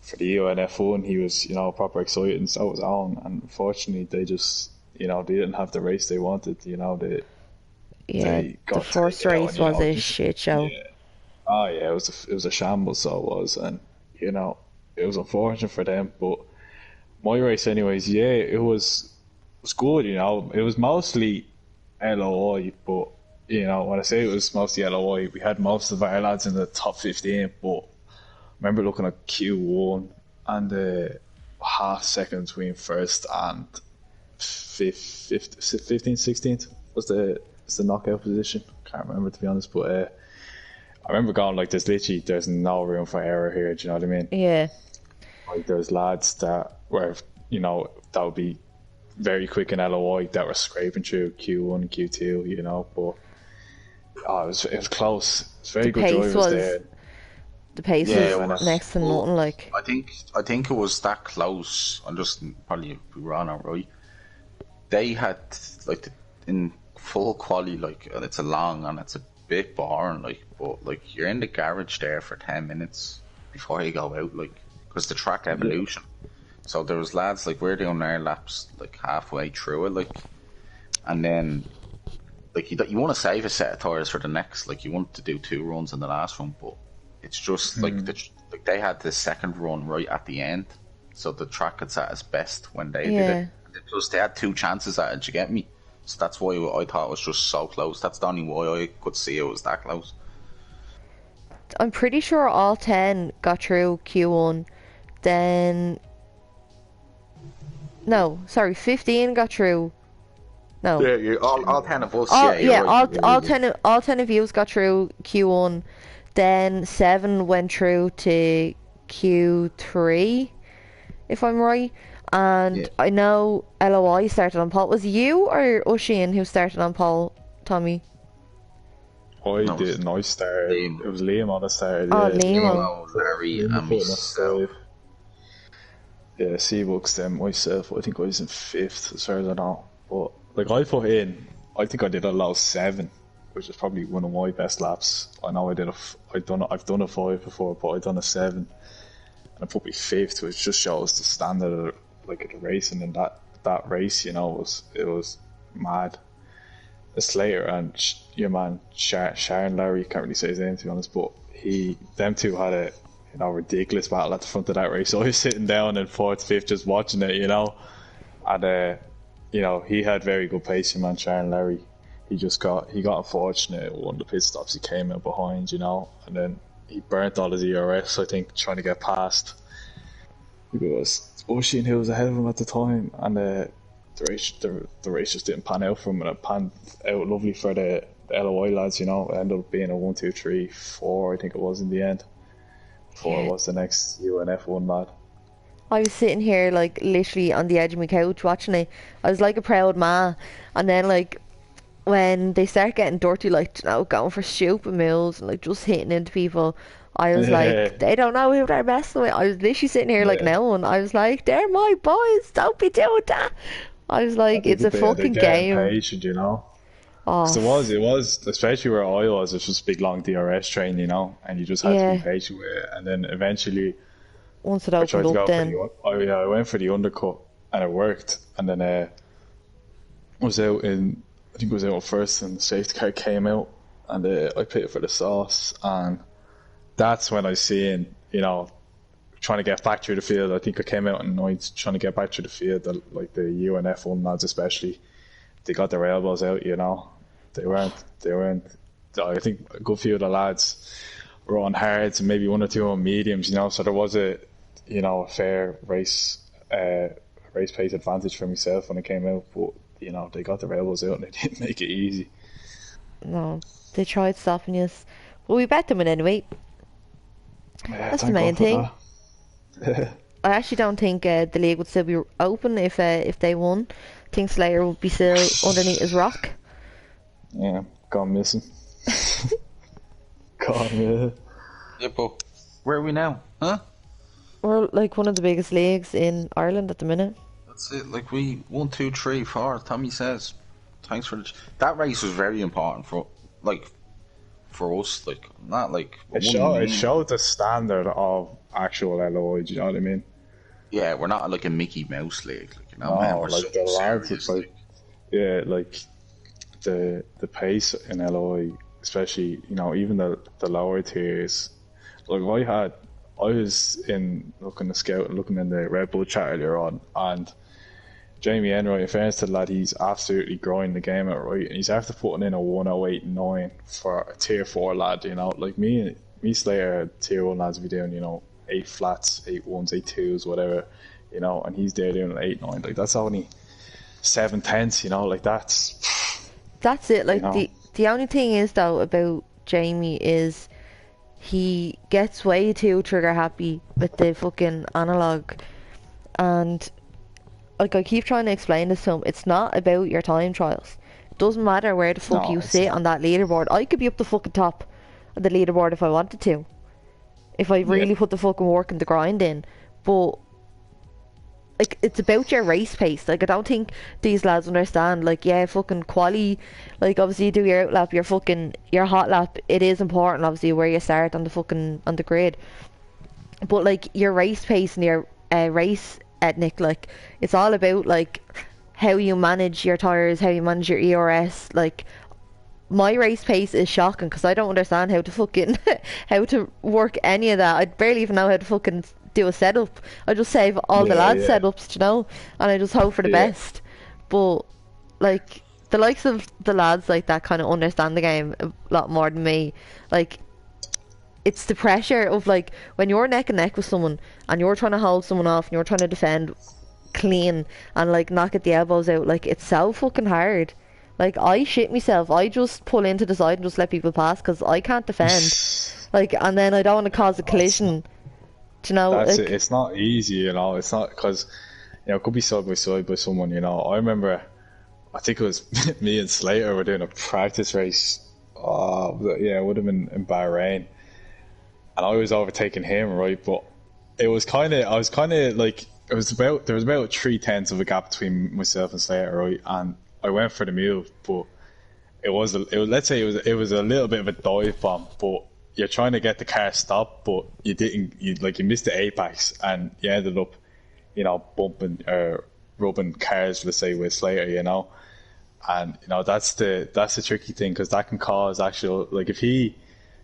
for the UN F1 he was, you know, proper excited, and so was Owen, and unfortunately they just you know, they didn't have the race they wanted. You know, Yeah, they the got first taken out, race and, you was know, a just, shit show. yeah. Oh yeah, it was a shambles, so it was, and you know, it was unfortunate for them. But my race, anyways, yeah, it was good. You know, it was mostly LOI, but you know, when I say it was mostly LOI, we had most of our lads in the top 15. But I remember looking at Q1 and the half second between first and 15th, 16th was the knockout position. Can't remember, to be honest, but I remember going like, there's no room for error here. Do you know what I mean? Yeah. Like there's lads that were, you know, that would be very quick in LOI that were scraping through Q1 and Q2, you know, but it was close. It's very good drivers there. The pace Yeah, was next to nothing. Like, I think it was that close. I'm just probably be wrong or right. They had like in full quali, like, and it's a long and it's a bit boring, like, but like you're in the garage there for 10 minutes before you go out, like, because the track evolution. So there was lads like we're doing our laps like halfway through it, like, and then like you want to save a set of tires for the next, like you want to do 2 runs in the last one, but it's just like like they had the second run right at the end, so the track was at its best when they did it. Plus they had 2 chances at it. You get me? So that's why I thought it was just so close. That's the only why I could see it was that close. I'm pretty sure all 10 got through Q1. Then, no, sorry, 15 got through. No. Yeah, all 10 of us. All 10 of you got through Q1. Then 7 went through to Q3, if I'm right. And I know LOI started on pole. Was it you or Oisin who started on pole, Tommy? I didn't. I started. It was Liam on the start. Oh, yeah. Liam. Larry, and myself. Yeah, Seabooks, then myself. I think I was in 5th, as far as I know. But like I think I did a low 7, which is probably one of my best laps. I know I've done a 5 before, but I've done a 7, and I put me 5th, which just shows the standard of like the racing. And that race, you know, it was mad. Slater and your man Sharon Larry, can't really say his name, to be honest, but them two had a, you know, ridiculous battle at the front of that race. So I was sitting down in 4th, 5th just watching it, you know, and you know, he had very good pace, your man Sharon Larry. He got unfortunate at one of the pit stops. He came out behind, you know, and then he burnt all his ERS, I think, trying to get past. It was Oisin who was ahead of him at the time, and the race just didn't pan out for him, and it panned out lovely for the LOI lads, you know. It ended up being a 1, 2, 3, 4, I think it was in the end. 4 was the next UNF one lad. I was sitting here like literally on the edge of my couch watching it. I was like a proud ma, and then like when they start getting dirty, like, you know, going for stupid moves and like just hitting into people, I was like, they don't know who they're messing with. I was literally sitting here like no one. I was like, they're my boys, don't be doing that. I was like, it's a fucking game. Patient, you know. It was, especially where I was, it's just a big long DRS train, you know, and you just had to be patient with it. And then eventually, once it opened up, then I went for the undercut and it worked. And then I think it was out first, and the safety car came out, and I pitted for the sauce, and that's when I seen, you know, trying to get back through the field. I think I came out in 9th trying to get back through the field, like the UNF one lads especially. They got their elbows out, you know. They weren't. I think a good few of the lads were on hards and maybe 1 or 2 on mediums, you know. So there was a fair race pace advantage for myself when I came out, but you know, they got their elbows out and they didn't make it easy. No, they tried stopping us, but we bet them in anyway. Yeah, that's the main thing. I actually don't think the league would still be open if they won. I think Slayer would be still underneath his rock. Yeah, gone missing. Gone, yeah, but where are we now? Huh? We're like one of the biggest leagues in Ireland at the minute. That's it. Like we 1, 2, 3, 4. Tommy says, thanks for that race was very important for us. Like not like it showed the standard of actual LOI. Do you know what I mean? Yeah, we're not like a Mickey Mouse league. Like, you know, no, man, we're like the lads. It's like yeah, like the pace in LI, especially, you know, even the lower tiers. Like I was in looking the scout, looking in the Red Bull chat earlier on, and Jamie Enroy, in fairness to the lad, he's absolutely grinding the game out right, and he's after putting in a 108.9 for a tier 4 lad, you know. Like me Slater, tier 1 lads be doing, you know, 8 flats, 8 ones, 8 twos, whatever, you know, and he's there doing an 8.9. Like, that's only 7/10, you know, like that's it. Like, you know. the only thing is though about Jamie is he gets way too trigger happy with the fucking analog, and like I keep trying to explain this to him, it's not about your time trials. It doesn't matter where the fuck No, you it's sit not. on that leaderboard. I could be up the fucking top of the leaderboard if I wanted to, if I really Yeah. put the fucking work and the grind in. But like, it's about your race pace. Like, I don't think these lads understand. Like, yeah, fucking quali, like, obviously you do your outlap, your hot lap, it is important obviously where you start on the grid. But like, your race pace and your race ethnic, like, it's all about like how you manage your tires, how you manage your ERS. Like, my race pace is shocking because I don't understand how to fucking how to work any of that. I barely even know how to fucking do a setup. I just save all the Yeah, lads' yeah. setups, you know, and I just hope for the Yeah. best. But like, the likes of the lads like that kind of understand the game a lot more than me. Like, it's the pressure of like when you're neck and neck with someone and you're trying to hold someone off and you're trying to defend clean and like knock at the elbows out. Like, it's so fucking hard. Like, I shit myself. I just pull into the side and just let people pass because I can't defend. Like, and then I don't want to cause a collision. Do you know? That's it. Like, It's not easy, you know. It's not because, you know, it could be side by side by someone, you know. I remember, I think it was me and Slater were doing a practice race. Yeah, it would have been in Bahrain, and I was overtaking him, right? But it was I was kind of like, there was about 3/10 of a gap between myself and Slater, right? And I went for the move, but let's say it was a little bit of a dive bomb, but you're trying to get the car stopped, but you didn't. You missed the apex, and you ended up, you know, bumping or rubbing cars, let's say, with Slater, you know. And you know, that's the tricky thing, because that can cause actual, like, if he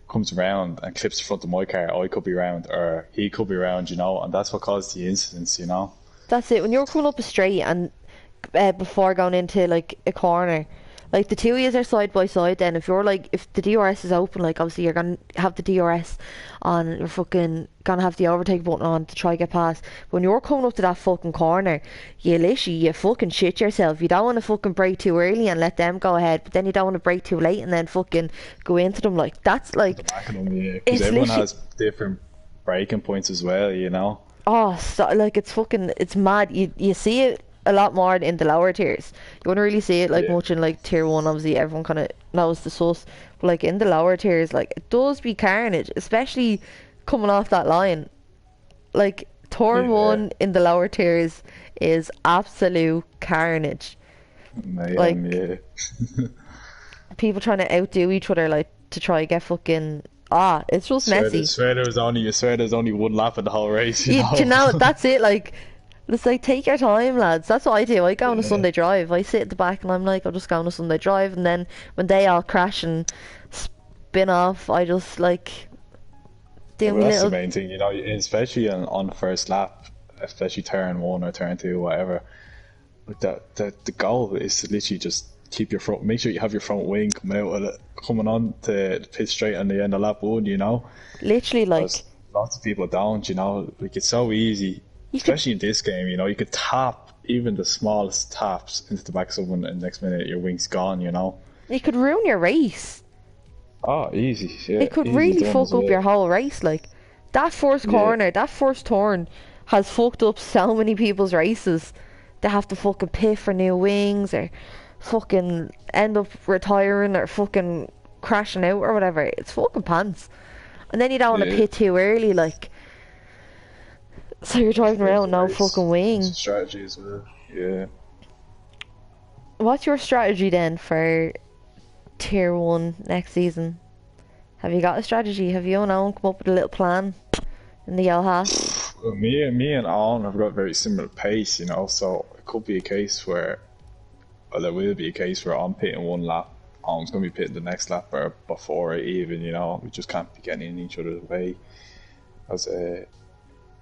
comes around and clips the front of my car, I could be around, or he could be around, you know, and that's what caused the incidents, you know. that's it. When you're coming up a straight and before going into like a corner, like the two of you are side by side, then if you're like, if the DRS is open, like obviously you're gonna have the DRS on, you're fucking gonna have the overtake button on to try get past. But when you're coming up to that fucking corner, you fucking shit yourself. You don't want to fucking brake too early and let them go ahead, but then you don't want to brake too late and then fucking go into them. Like, that's like, The back of them, yeah, because it's everyone literally, has different braking points as well, you know. oh, so, like, it's fucking, it's mad. You see it a lot more in the lower tiers. You won't really see it like Yeah, much in like tier 1. Obviously everyone kind of knows the sus, but like in the lower tiers, like, it does be carnage, especially coming off that line. Like, turn yeah, 1 in the lower tiers is absolute carnage. mayhem, Like, yeah. people trying to outdo each other, like, to try get fucking, it's just messy. I swear there was only one lap of the whole race, you You know. know, that's it. Like, it's like, take your time, lads. That's what I do. I go on a Yeah. Sunday drive. I sit at the back and I'm like, I'll just go on a Sunday drive, and then when they all crash and spin off, I just like do Well, me that's the little. main thing, you know, especially on the first lap, especially turn 1 or turn 2, whatever. Like, the goal is to literally just keep your front, make sure you have your front wing coming on to the pit straight on the end of lap 1, you know. Literally, Because like, lots of people don't, you know. Like, it's so easy, you could especially in this game, you know. You could tap even the smallest taps into the back of someone, and next minute your wing's gone, you know. ruin your race. Oh, easy, yeah, It could easy really done fuck as up your well. whole race. Like, that first Yeah, corner, that first turn has fucked up so many people's races. They have to fucking pit for new wings, or fucking end up retiring, or fucking crashing out or whatever. It's fucking pants. And then you don't want to yeah. pit too early, like, so you're driving Throughout around with the no race, fucking it's wing. a strategy as well. Yeah. What's your strategy then for tier 1 next season? Have you got a strategy? Have you and Owen come up with a little plan in the yellow hat? Well, me and Alan have got very similar pace, you know, so it could be a case where there will be a case where I'm pitting one lap, Owen's going to be pitting the next lap or before it even, we just can't be getting in each other's way. As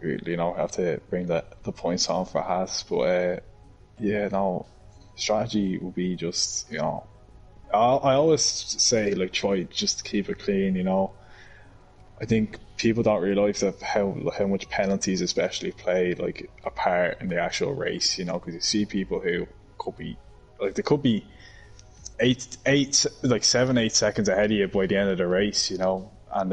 really, have to bring the points home for Haas. But strategy will be just, I always say, like, try just to keep it clean, I think people don't realise that how much penalties especially play, like, a part in the actual race, because you see people who could be, like, they could be 7-8 seconds ahead of you by the end of the race, and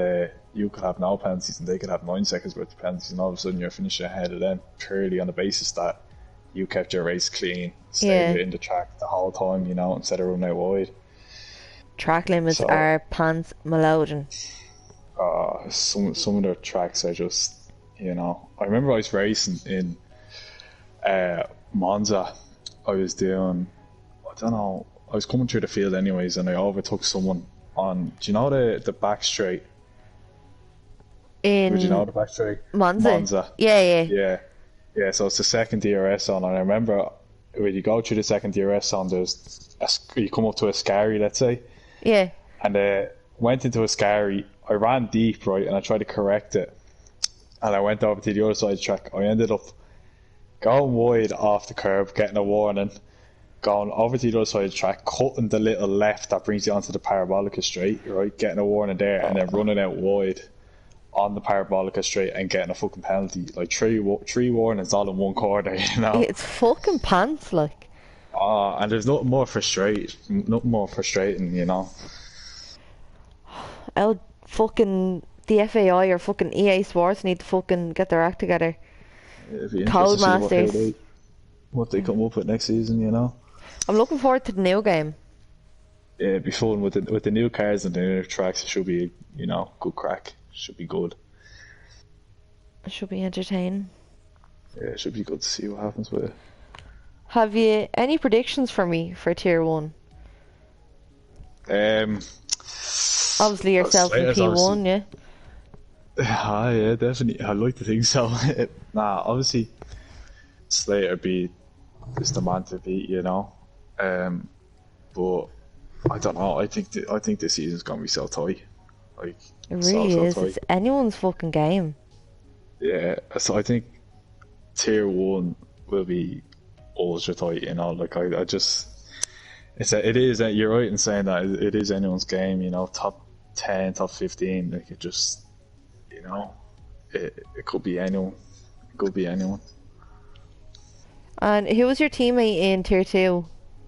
you could have no penalties and they could have 9 seconds worth of penalties, and all of a sudden you're finishing ahead of them purely on the basis that you kept your race clean, stayed in the track the whole time, instead of running out wide. Track limits are pants malodin. Some of the tracks are just, I remember I was racing in Monza. I was coming through the field anyways, and I overtook someone on, do you know the back straight? Would you know the back straight? Monza. Yeah. Yeah, so it's the second DRS zone, and I remember when you go through the second DRS zone, you come up to a Scary, let's say. Yeah. And went into a Scary. I ran deep, right, and I tried to correct it. And I went over to the other side of the track. I ended up going wide off the curb, getting a warning, going over to the other side of the track, cutting the little left that brings you onto the Parabolica straight, right, getting a warning there, and then running out wide on the Parabolica straight and getting a fucking penalty. Like, three warnings all in one corner, It's fucking pants, like. And there's nothing more frustrating, The FAI or fucking EA Sports need to fucking get their act together. Codemasters. What they come up with next season, I'm looking forward to the new game. Yeah, it'd be fun with the new cars and the new tracks. It should be, good crack. Should be good. It should be entertaining. Yeah, it should be good to see what happens with it. Have you any predictions for me for Tier 1? Obviously yourself in P1, yeah? Yeah, definitely. I'd like to think so. Obviously Slater is the man to beat, but I don't know. I think this season's gonna be so tight. Like, it really is. Tight. It's anyone's fucking game. Yeah, so I think Tier 1 will be ultra tight. Like, I just, it is. You're right in saying that it is anyone's game. Top 10, top 15. Like, it just, it could be anyone. It could be anyone. And who was your teammate in Tier 2?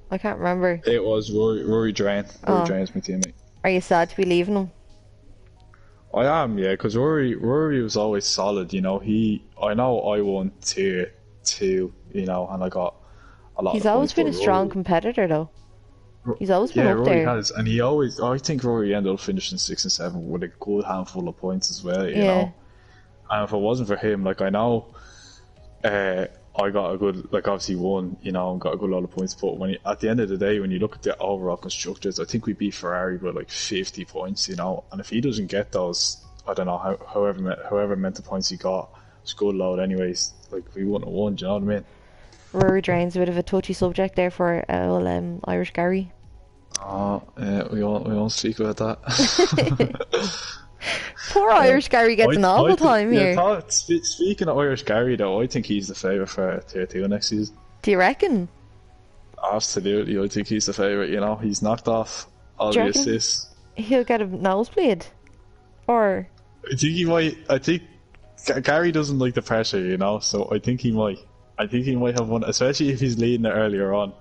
I can't remember. It was Rory Drain. Rory Drain's my teammate. Are you sad to be leaving him? I am, yeah, because Rory was always solid. I know I won Tier 2, and I got a lot. He's always been a strong competitor, though. He's always been up Rory there. Has, and I think Rory ended up finishing 6 and 7 with a good handful of points as well. You know, and if it wasn't for him, like, I know, I got a good, like, obviously won, and got a good lot of points. But at the end of the day, when you look at the overall constructors, I think we beat Ferrari by like 50 points, And if he doesn't get those, I don't know, however mental points he got, it's a good load anyways. Like, we wouldn't have won, do you know what I mean? Rory Drain's a bit of a touchy subject there for Irish Gary. We won't speak about that. Poor Irish Gary gets an awful time here. Speaking of Irish Gary, though, I think he's the favourite for Tier 2 next season. Do you reckon? Absolutely, I think he's the favourite. He's knocked off all the assists. He'll get a nosebleed? Or? I think he might. I think Gary doesn't like the pressure, so I think he might. I think he might have one, especially if he's leading it earlier on.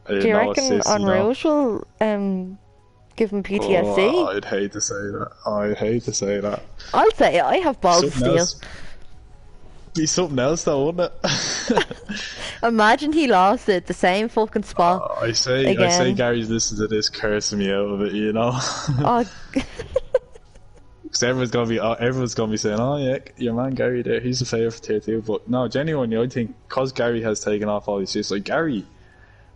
Do you reckon Rouge will give him PTSD? Oh, I'd hate to say that. I'll say it. I have balls steel. Be something else though, wouldn't it? Imagine he lost it, the same fucking spot. I say Gary's listening to this, cursing me out of it, Oh. Because everyone's gonna be saying, "Oh yeah, your man Gary there, he's the favourite for Tier 2." But no, genuinely, I think because Gary has taken off all these shifts, like Gary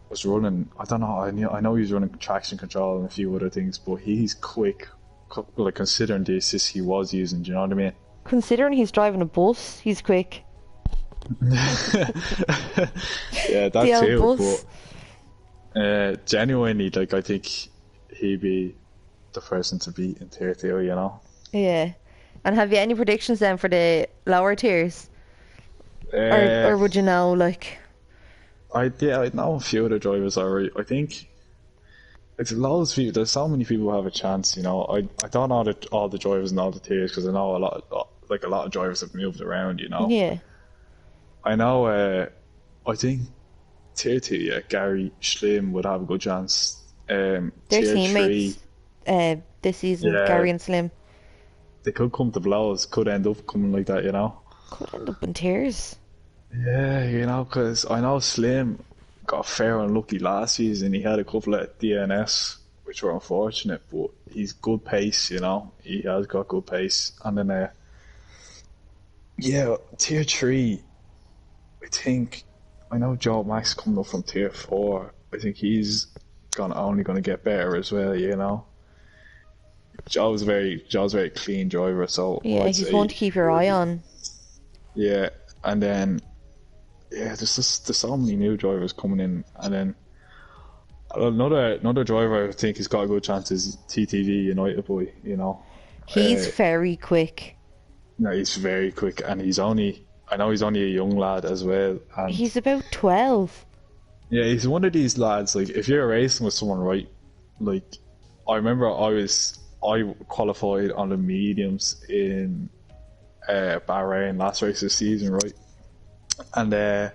was running. I don't know. I know he was running traction control and a few other things, but he's quick. Like, considering the assists he was using, do you know what I mean? Considering he's driving a bus, he's quick. Yeah, that too. Genuinely, like, I think he'd be the person to beat in tier 2, you know. Yeah. And have you any predictions then for the lower tiers? Uh, Or would you know, like... I know a few of the drivers already. I think it's loads of people. There's so many people who have a chance. You know, I don't know all the drivers and all the tiers because I know a lot of drivers have moved around. You know. Yeah. I know. I think tier 2, yeah, Gary Schlim would have a good chance. Their Tier teammates 3, this season, yeah, Gary and Slim. they could come to blows. Could end up coming like that. You know. Could end up in tears. Yeah, you know, because I know Slim got fair unlucky last season. He had a couple of DNS, which were unfortunate, but he's good pace, you know. He has got good pace. And then, yeah, tier 3, I know Joe Max coming up from tier 4. I think he's only going to get better as well, you know. Joe's very clean driver, so Yeah, he's one to keep your eye on. Yeah, and then yeah, there's so many new drivers coming in, and then another driver I think has got a good chance is TTV United boy. You know, He's very quick. no, he's very quick, and I know he's only a young lad as well. And He's about 12. yeah, he's one of these lads. Like if you're racing with someone, right? Like I remember I qualified on the mediums in Bahrain last race of the season, right? And I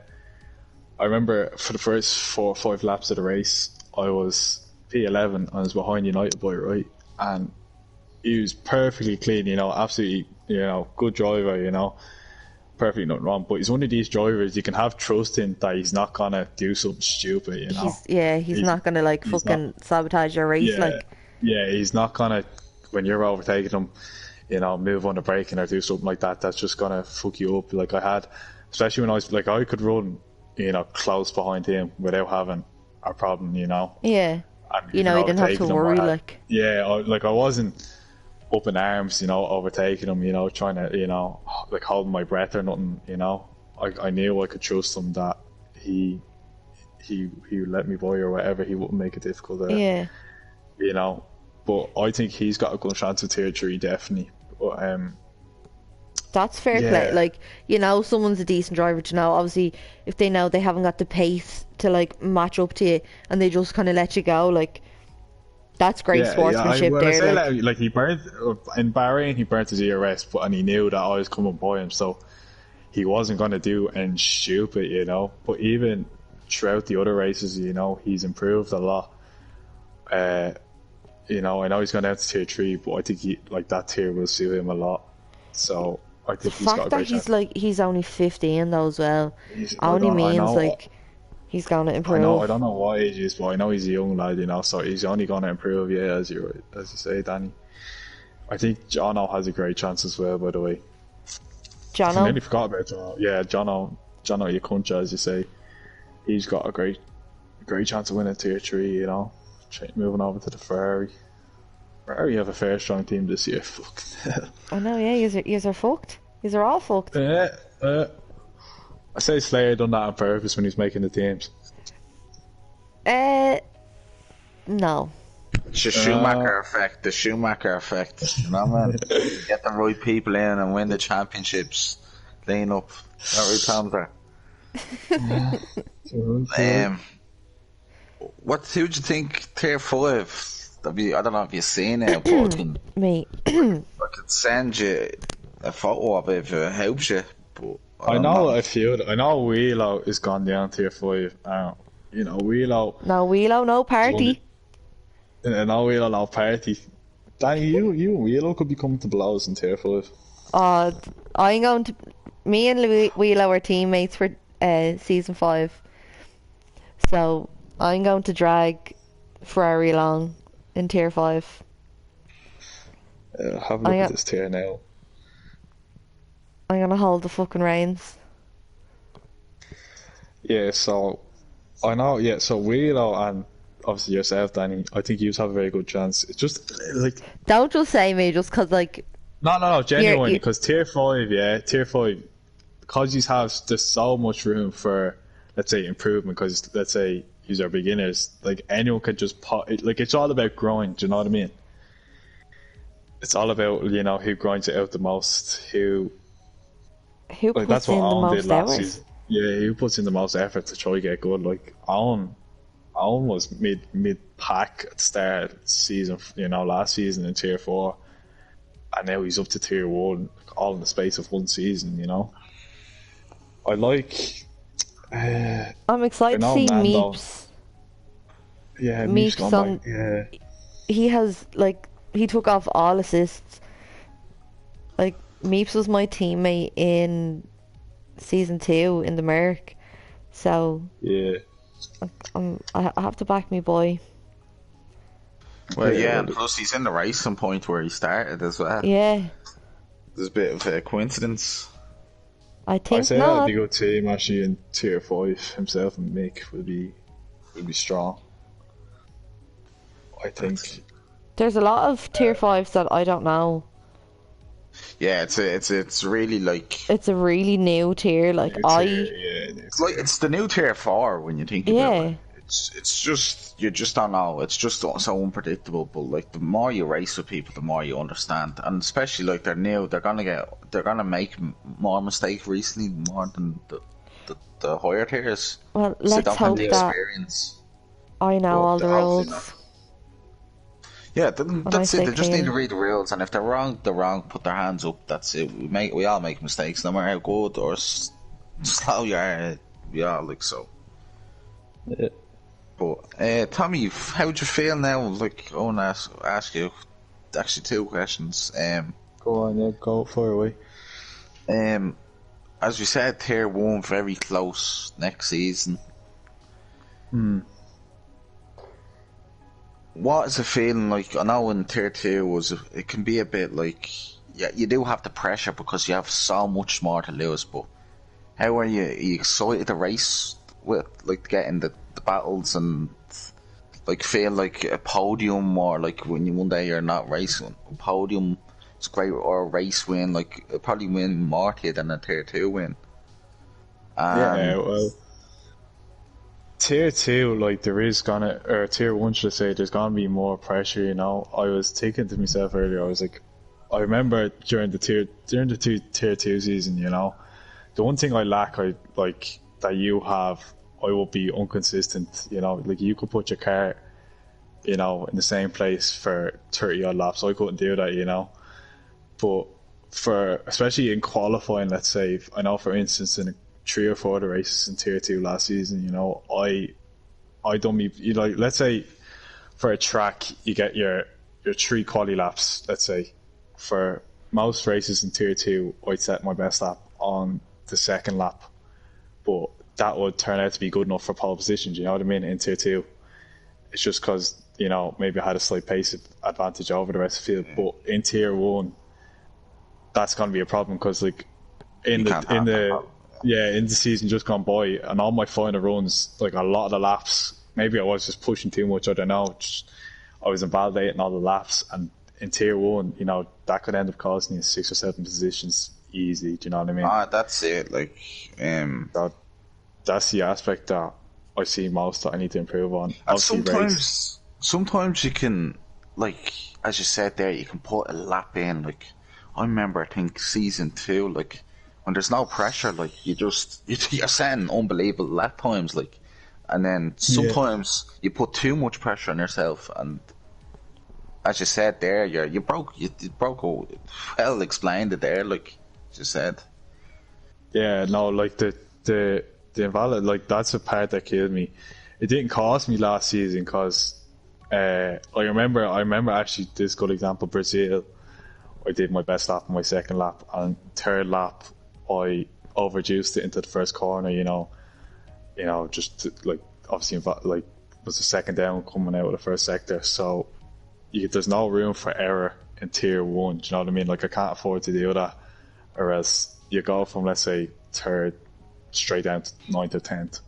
remember for the first 4 or 5 laps of the race, I was P11. I was behind United boy, right? And he was perfectly clean, you know, absolutely, you know, good driver, you know, perfectly nothing wrong. But he's one of these drivers you can have trust in that he's not gonna do something stupid, you know. He's not gonna like fucking sabotage your race, like. Yeah, he's not gonna, when you're overtaking him, you know, move on the braking or do something like that. That's just gonna fuck you up. Like I had. Especially when I could run, you know, close behind him without having a problem, you know. Yeah. And, you know, you didn't have to worry, like. Yeah, I wasn't up in arms, you know, overtaking him, you know, trying to, you know, like holding my breath or nothing, you know. I knew I could trust him that he would let me by or whatever. He wouldn't make it difficult. Yeah. You know, but I think he's got a good chance of tier 3, definitely. But that's fair play. Like, you know, someone's a decent driver to know. Obviously, if they know they haven't got the pace to like match up to you, and they just kind of let you go, like that's great sportsmanship there. Like he burnt in Bahrain, he burnt his ERS, and he knew that I was coming by him, so he wasn't going to do anything stupid, you know. But even throughout the other races, you know, he's improved a lot. You know, I know he's gone down to tier 3, but I think that tier will suit him a lot. So I think he's got a great chance. He's only 15 though as well. Only means like he's gonna improve. I don't know what age he is, but I know he's a young lad, you know, so he's only gonna improve, yeah, as you say, Danny. I think Jono has a great chance as well, by the way. Jono? I nearly forgot about Jono. Yeah, Jono Yakuncha, as you say. He's got a great chance of winning tier 3, you know. Moving over to the Ferrari. Ferrari have a fair strong team this year. Fucking hell. I know, yeah, yous are fucked. Yous are all fucked. I say Slayer done that on purpose when he's making the teams. No. It's the Schumacher effect. The Schumacher effect. You know, man. Get the right people in and win the championships. Clean up. That right, Tom? Who do you think tier 5? I don't know if you've seen it, but me. I could send you a photo of it if it helps you. But I know a few. I know Wheelo is gone down tier 5. You know, Wheelo. No Wheelo, no party. No Wheelo, no party. Danny, you and Wheelo could be coming to blows in tier 5. I'm going to. Me and Wheelo are teammates for season 5. So I'm going to drag Ferrari along in tier 5. Have a look at this tier now. I'm gonna hold the fucking reins. Yeah, so I know. Yeah, so Wheelo and obviously yourself, Danny. I think you have a very good chance. It's just like don't just say me just because like. No, genuinely, because tier 5, because you have there's so much room for, let's say, improvement. Because let's say use our beginners. Like anyone could just like it's all about grind. Do you know what I mean? It's all about who grinds it out the most. Who Like puts that's what in the Alan did most last hours? season. Yeah, who puts in the most effort to try to get good? Like Alan was mid pack at the start of the season. Last season in tier 4, and now he's up to tier 1, all in the space of one season. I like. I'm excited to see Mando. Meeps. Yeah, Meeps gone on. back. Yeah. He has he took off all assists. Like Meeps was my teammate in season 2 in the Merc, so Yeah. I have to back me boy. Well, yeah, and plus he's in the racing point where he started as well. Yeah, There's a bit of a coincidence. I I think say that'd not. be a good team actually in tier 5. Himself and Mick would be strong. I think. There's a lot of tier 5s that I don't know. Yeah, it's really like It's a really new tier. Like it's the new tier 4 when you think about it. Yeah. It's just you just don't know. It's just so unpredictable. But like the more you race with people, the more you understand. And especially like they're new, they're gonna make more mistakes recently more than the higher tiers. Well, So they let's don't have hope the that experience. I know all the hopefully rules. not. Yeah, that's I it. They just clean. need to read the rules, and if they're wrong, they're wrong. Put their hands up. That's it. We all make mistakes, no matter how good or slow you are. We all like so. Yeah. But Tommy, how do you feel now? Like, I want to ask you actually 2 questions. Go on, yeah, go far away. As we said, tier 1 very close next season. What is it feeling like? I know in tier 2 it can be a bit like, yeah, you do have the pressure because you have so much more to lose. But how are you? Are you excited to race with like getting the battles and like feel like a podium, or like when you one day you're not racing a podium? It's great, or a race win, like it'll probably win more to you than a tier 2 win. Yeah, well, tier 2, like there is or tier 1 should I say, there's gonna be more pressure. I was thinking to myself earlier, I was like, I remember during the tier 2 season, the one thing I lack, I like that you have, I will be inconsistent. Like you could put your car, in the same place for 30 odd laps. I couldn't do that, but especially in qualifying, let's say, I know for instance in 3 or 4 of the races in tier 2 last season, I don't mean, let's say for a track you get your 3 quali laps, let's say. For most races in tier 2 I'd set my best lap on the second lap, but that would turn out to be good enough for pole positions, you know what I mean, in tier 2. It's just because maybe I had a slight pace advantage over the rest of the field. But in tier 1 that's going to be a problem, because like in the season just gone by, and all my final runs, like a lot of the laps, maybe I was just pushing too much, I don't know, I was invalidating all the laps, and in tier 1 that could end up costing you 6 or 7 positions easy. Do you know what I mean? That's it. Like that's the aspect that I see most that I need to improve on. And sometimes you can, like as you said there, you can put a lap in. Like I remember, I think season 2, like when there's no pressure, like you're setting unbelievable lap times, like, and then sometimes you put too much pressure on yourself, and as you said there, you broke well explained it there, like you said. Yeah, no, like the invalid, like that's the part that killed me. It didn't cost me last season because I remember actually this good example, Brazil. I did my best lap on my second lap, and third lap I overjuiced it into the first corner. Just to, like obviously like was the second down coming out of the first sector, so there's no room for error in tier 1. Do you know what I mean? Like I can't afford to do that, or else you go from, let's say, 3rd straight down to 9th or 10th.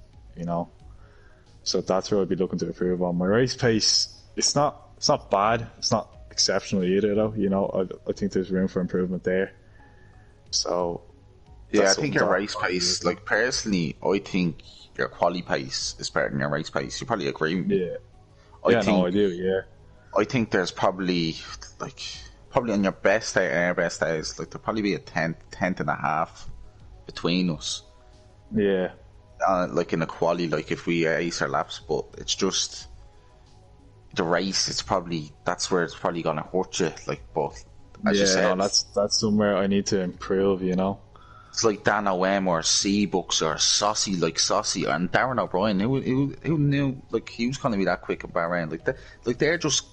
So that's where I'd be looking to improve on. My race pace, it's not bad, it's not exceptional either though. I think there's room for improvement there. So Yeah, I think something your that race pace, like personally, I think your quali pace is better than your race pace. You probably agree with me. yeah, I yeah, no, I think do, yeah, I think there's probably like probably on your best day and our best days, like there'll probably be a tenth and a half between us. yeah, Like in a quali, like if we ace our laps, but it's just the race. It's probably that's where it's probably gonna hurt you. Like, but as you yeah. No, said, that's somewhere I need to improve. it's like Dan OM or Seabooks or Saucy, like Saucy and Darren O'Brien. Who knew like he was gonna be that quick in Bahrain? Like they're just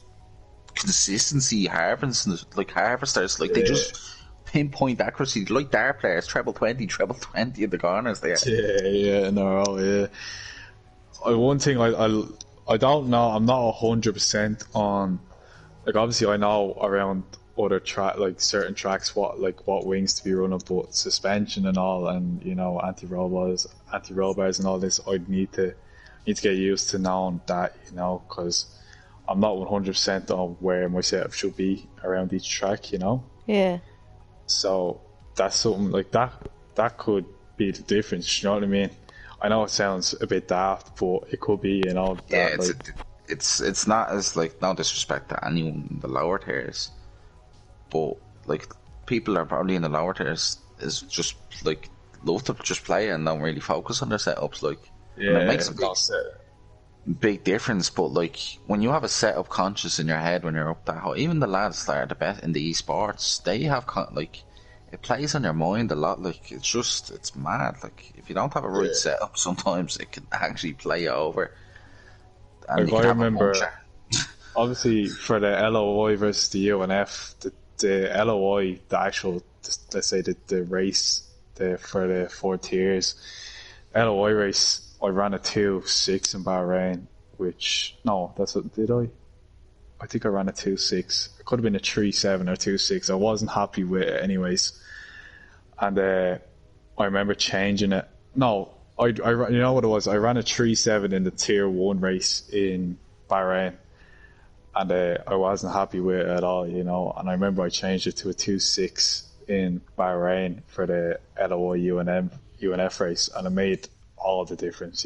consistency harvesters, like harvesters. Like they Yeah, just pinpoint accuracy, like dart players, treble 20 in the corners there. yeah, yeah. No, yeah. One thing I don't know. I'm not 100% on. Like obviously, I know around other track, like certain tracks, what wings to be running, but suspension and all, and anti-roll bars, and all this. I'd need to get used to knowing that, because I'm not 100% on where my setup should be around each track. Yeah. So that's something like that. That could be the difference. You know what I mean? I know it sounds a bit daft, but it could be. Yeah, That, it's not as like no disrespect to anyone in the lower tiers, but like people are probably in the lower tiers is just like love to just play and don't really focus on their setups. Like, and it makes a big difference. But like when you have a setup conscious in your head when you're up that high, even the lads that are the best in the esports, they have like it plays on your mind a lot. Like it's mad. Like if you don't have a right setup, sometimes it can actually play you over. And Like I remember, obviously for the LOI versus the UNF, the LOI, the actual, let's say the race, for the 4 tiers, LOI race, I ran a 2.6 in Bahrain, which no, that's what did I? I think I ran a 2.6. It could have been a 3.7 or 2.6. I wasn't happy with it anyways, and I remember changing it. No, I you know what it was? I ran a 3.7 in the tier 1 race in Bahrain, and I wasn't happy with it at all, and I remember I changed it to a 2.6 in Bahrain for the LOI UNF race, and it made all the difference.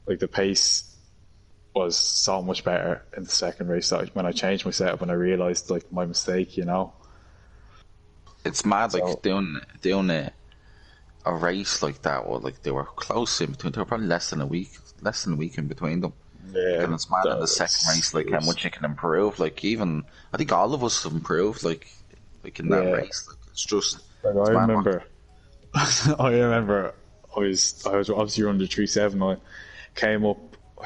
Like the pace was so much better in the second race when I changed my setup and I realised like my mistake. It's mad, like doing a race like that, or like they were close in between. They were probably less than a week in between them. Yeah, and it's mad in the second race, like how much you can improve. Like even I think all of us have improved, like in that race. Like it's just. Like it's I mad remember, I was obviously running the 3.7. I came up.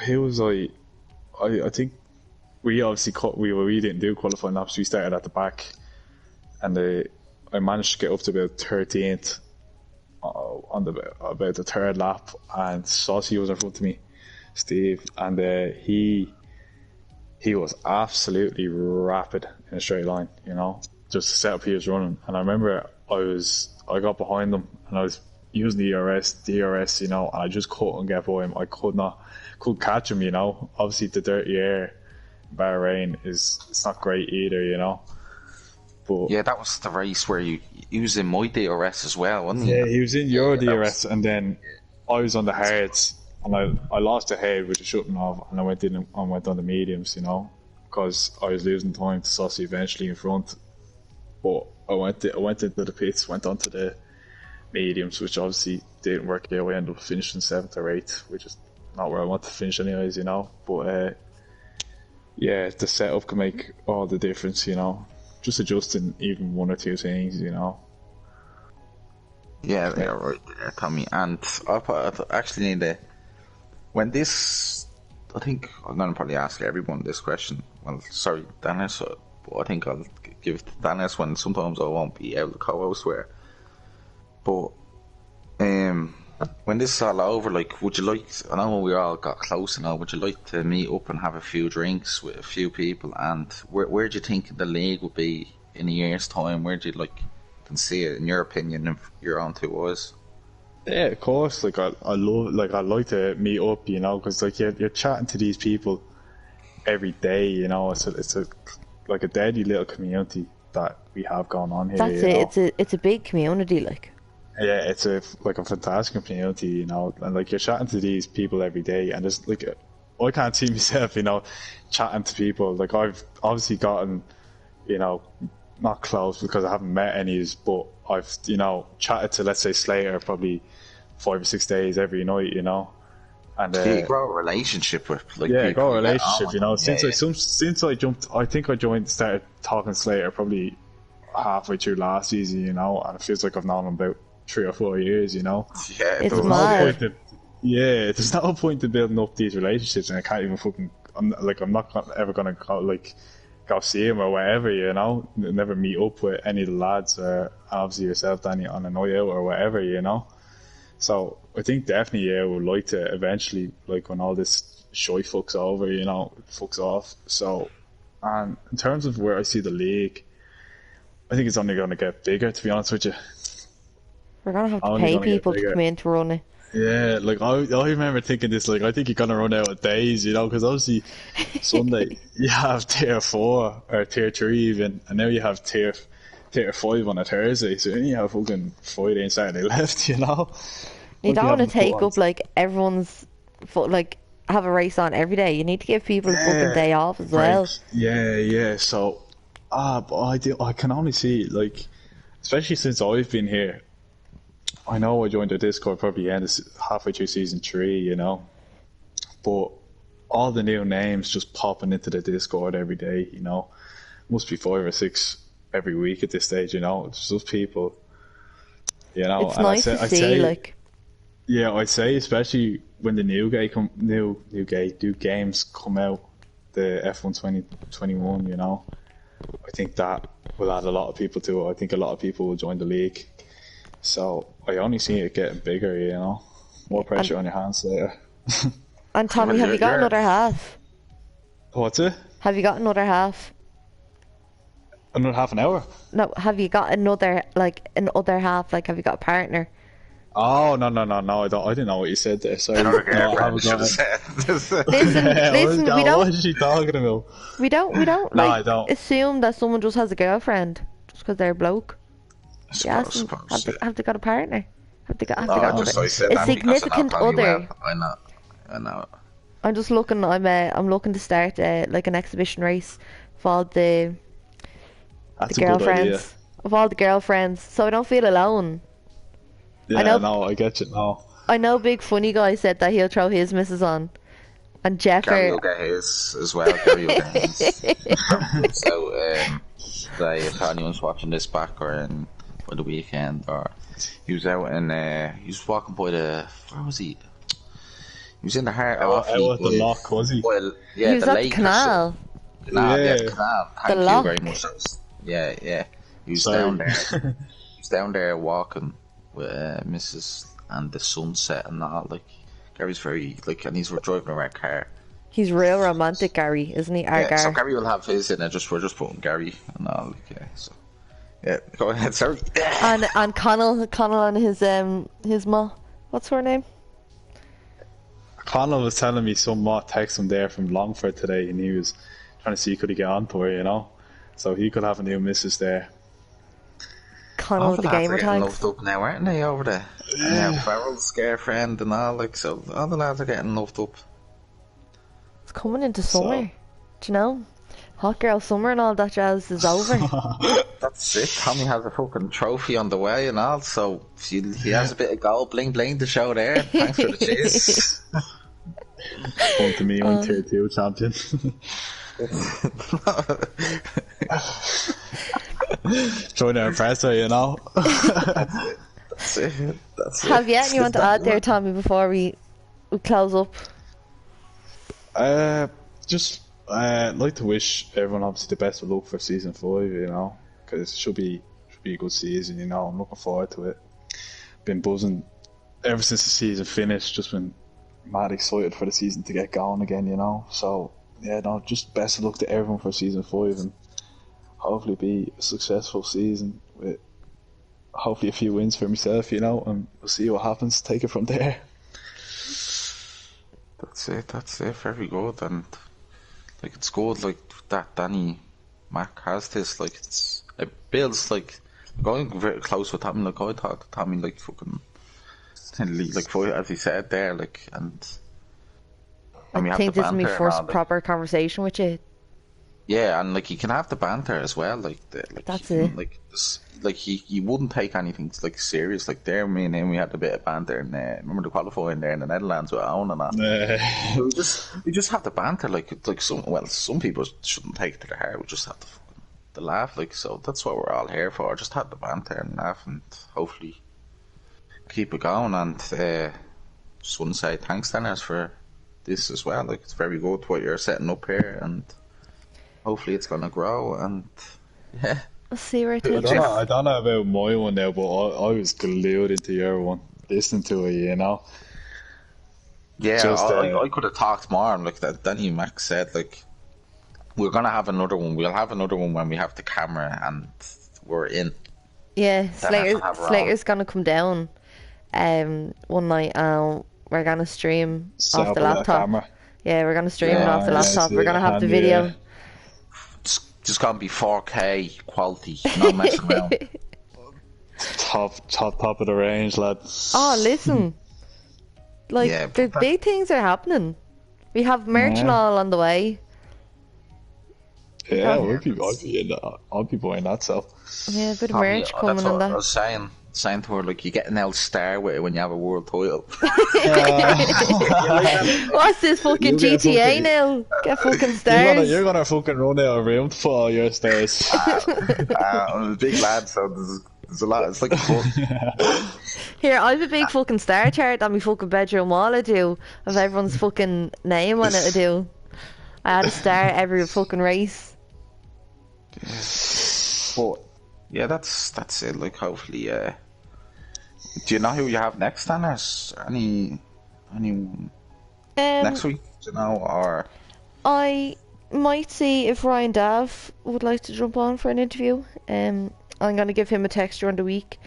Who was I think we obviously we didn't do qualifying laps. We started at the back, and I managed to get up to about 13th on about the third lap, and Saucy was in front of me, Steve, and he was absolutely rapid in a straight line. Just the setup he was running, and I remember I got behind him and I was using the DRS, and I just couldn't get by him. I couldn't catch him. Obviously the dirty air in Bahrain it's not great either. But yeah, that was the race where he was in my DRS as well, wasn't he? Yeah, he was in your DRS, and then I was on the hards, and I lost the head with the shutting off, and I went on the mediums, because I was losing time to Saucy eventually in front. But I went into the pits, went onto the mediums, which obviously didn't work out. I ended up finishing 7th or 8th, which is not where I want to finish anyways, But yeah, the setup can make all the difference, Just adjusting even one or two things, Yeah, right there, Tommy. And I actually need to. When this, I think I'm gonna probably ask everyone this question. Well, sorry, Dennis, but I think I'll give it to Dennis when sometimes I won't be able to co-host where. But when this is all over, like, would you like? I know we all got close and all. Would you like to meet up and have a few drinks with a few people? And where do you think the league would be in a year's time? Where do you can see it in your opinion if you're on 2 eyes? Yeah, of course. Like I love, like I'd like to meet up, because like you're chatting to these people every day. It's like a deadly little community that we have going on here. That's it. It's a big community, like. Yeah, it's a fantastic community, you know, and like you're chatting to these people every day, and there's like I can't see myself, you know, chatting to people. Like I've obviously gotten, you know, not close because I haven't met any, but I've, you know, chatted to, let's say, Slater probably 5 or 6 days every night, you know, and You grow a relationship with like yeah, people. got a You get on relationship, with you know. them. Yeah, Since I jumped, I think I started talking to Slater probably halfway through last season, you know, and it feels like I've known him about 3 or 4 years, you know. yeah, It's does. No mad. point to, yeah, there's no point in building up these relationships, and I can't even fucking. I'm not ever gonna go see him or whatever, you know. Never meet up with any of the lads, or obviously yourself, Danny, on a night out or whatever, you know. So I think definitely, yeah, would like to eventually, like when all this shy fucks over, you know, fucks off. So, and in terms of where I see the league, I think it's only going to get bigger. To be honest with you, We're gonna have to only pay going to get people to bigger. come in to run it. Yeah, like I remember thinking this, like I think you're gonna run out of days, you know, because obviously Sunday you have tier 4 or tier 3 even, and now you have tier 5 on a Thursday, so then you have fucking Friday and Saturday left, you know. You Like don't want to haven't put take on- up like everyone's like have a race on every day. You need to give people a fucking day off as well. breaks. Yeah. So, but I can only see, like, especially since I've been here. I know I joined the Discord probably halfway through season 3, you know, but all the new names just popping into the Discord every day, you know, must be 5 or 6 every week at this stage, you know. It's just people, you know. It's and nice to I see, say, like, yeah, I say especially when the new games come out, the F1 2021, you know, I think that will add a lot of people to it. I think a lot of people will join the league. So I only see it getting bigger, you know. More pressure on your hands later. and Tommy, have you got you're- another half? What's it? Have you got another half? Another half an hour? No, have you got another half? Like, have you got a partner? Oh no! I didn't know what you said there. Sorry. Another No, I girlfriend, haven't should got have it. said. Listen, listen, we What don't, is she talking about? we don't No, I like don't. assume that someone just has a girlfriend just because they're a bloke. I Have suppose, yeah. they got a partner? Have they got No, I another- just I said a that because I know significant Tommy other? well. I know. I'm just looking. I'm looking to start like an exhibition race for all the That's a good idea. girlfriends of all the girlfriends, so I don't feel alone. Yeah, know- no, I get you now. I know Big Funny Guy said that he'll throw his missus on, and Gary Jeffer. will get his as well. Gary will get his. So, if anyone's watching this back or in for the weekend, or he was out in, he was walking by where was he? He was in the heart of Out at the lock, was he? Well, yeah, He was the at lake the canal. Canal, yeah, Yeah. the canal. Thank you lock. very much. Yeah. He was Sorry. down there. He was down there walking with Mrs. and the sunset and all. Like, Gary's very like, and he's driving a red car. He's real romantic, Gary, isn't he? Yeah, so Argar. Gary will have his in it. We're just putting Gary and all. Like, yeah, so yeah, go ahead, sorry. And Connell and his ma. What's her name? Connell was telling me some more text him there from Longford today, and he was trying to see could he get on to her, you know, so he could have a new missus there. Connell with the gamer getting tags. loved up now, aren't they? Over there, yeah, Farrell's girlfriend and all. Like, so all the lads are getting loved up. It's coming into summer. Do you know? Hot girl summer and all that jazz is over. That's it. Tommy has a fucking trophy on the way and all, so he has a bit of gold bling bling to show there. Thanks for the cheers. Come to me on tier 2 champion. Join our presser, you know. That's it. Have you anyone to add there, Tommy, before we close up? Just like to wish everyone obviously the best of luck for season 5, you know, because it should be a good season, you know. I'm looking forward to it. Been buzzing ever since the season finished. Just been mad excited for the season to get going again, you know. So yeah, no, just best of luck to everyone for season 5, and hopefully be a successful season with hopefully a few wins for myself, you know, and we'll see what happens. Take it from there. That's it. Very good, and like it's good. Like that, Danny Mac has this. Like it builds like going very close with Tommy. Like I talked to Tommy like fucking, like as he said there, like and we I have the think this is my banter and all, first like, proper conversation with you. yeah, and like you can have the banter as well, like That's you can, it. like this, like he wouldn't take anything like serious. Like there, me and him, we had a bit of banter, and remember the qualifying there in the Netherlands with Owen and that. So we just have the banter, like some people shouldn't take it to the heart. We just have the laugh, like so. That's what we're all here for. Just have the banter and laugh, and hopefully keep it going. And just want to say thanks, Dennis, for this as well. Like it's very good what you're setting up here, and hopefully it's gonna grow. And yeah, We'll see where it I takes don't know, us. I don't know about my one now, but I was glued into your one, listening to it, you know. yeah. Just I could have talked more. And like that, Danny Max said, like we're gonna have another one. We'll have another one when we have the camera and we're in. Yeah, Then I should have her on. Slater's gonna come down one night and we're gonna stream set off up the a little laptop. camera. Yeah, we're gonna stream it Yeah, off the yeah, laptop. see We're it gonna have the handy, video. yeah. It's just gonna be 4K quality. No messing around. Top of the range, lad. Oh, listen. Like, Yeah, the but big things are happening. We have merch and Yeah. all on the way. Yeah, Oh. I'll be buying that, so. Yeah, a bit of Probably, merch that's coming what and I that. was saying to her, like, you get an L star with it when you have a world title. What's this fucking You get GTA fucking- now? Get fucking stars. You're gonna fucking run out of room for all your stars. I'm a big lad, so there's a lot. It's like a book. Here, I have a big fucking star chart on my fucking bedroom wall I do, of everyone's fucking name on it I do. I had a star every fucking race. But yeah, that's it. Like, hopefully, do you know who you have next, then? Any next week? Do you know, or I might see if Ryan Dav would like to jump on for an interview. I'm gonna give him a text during the week.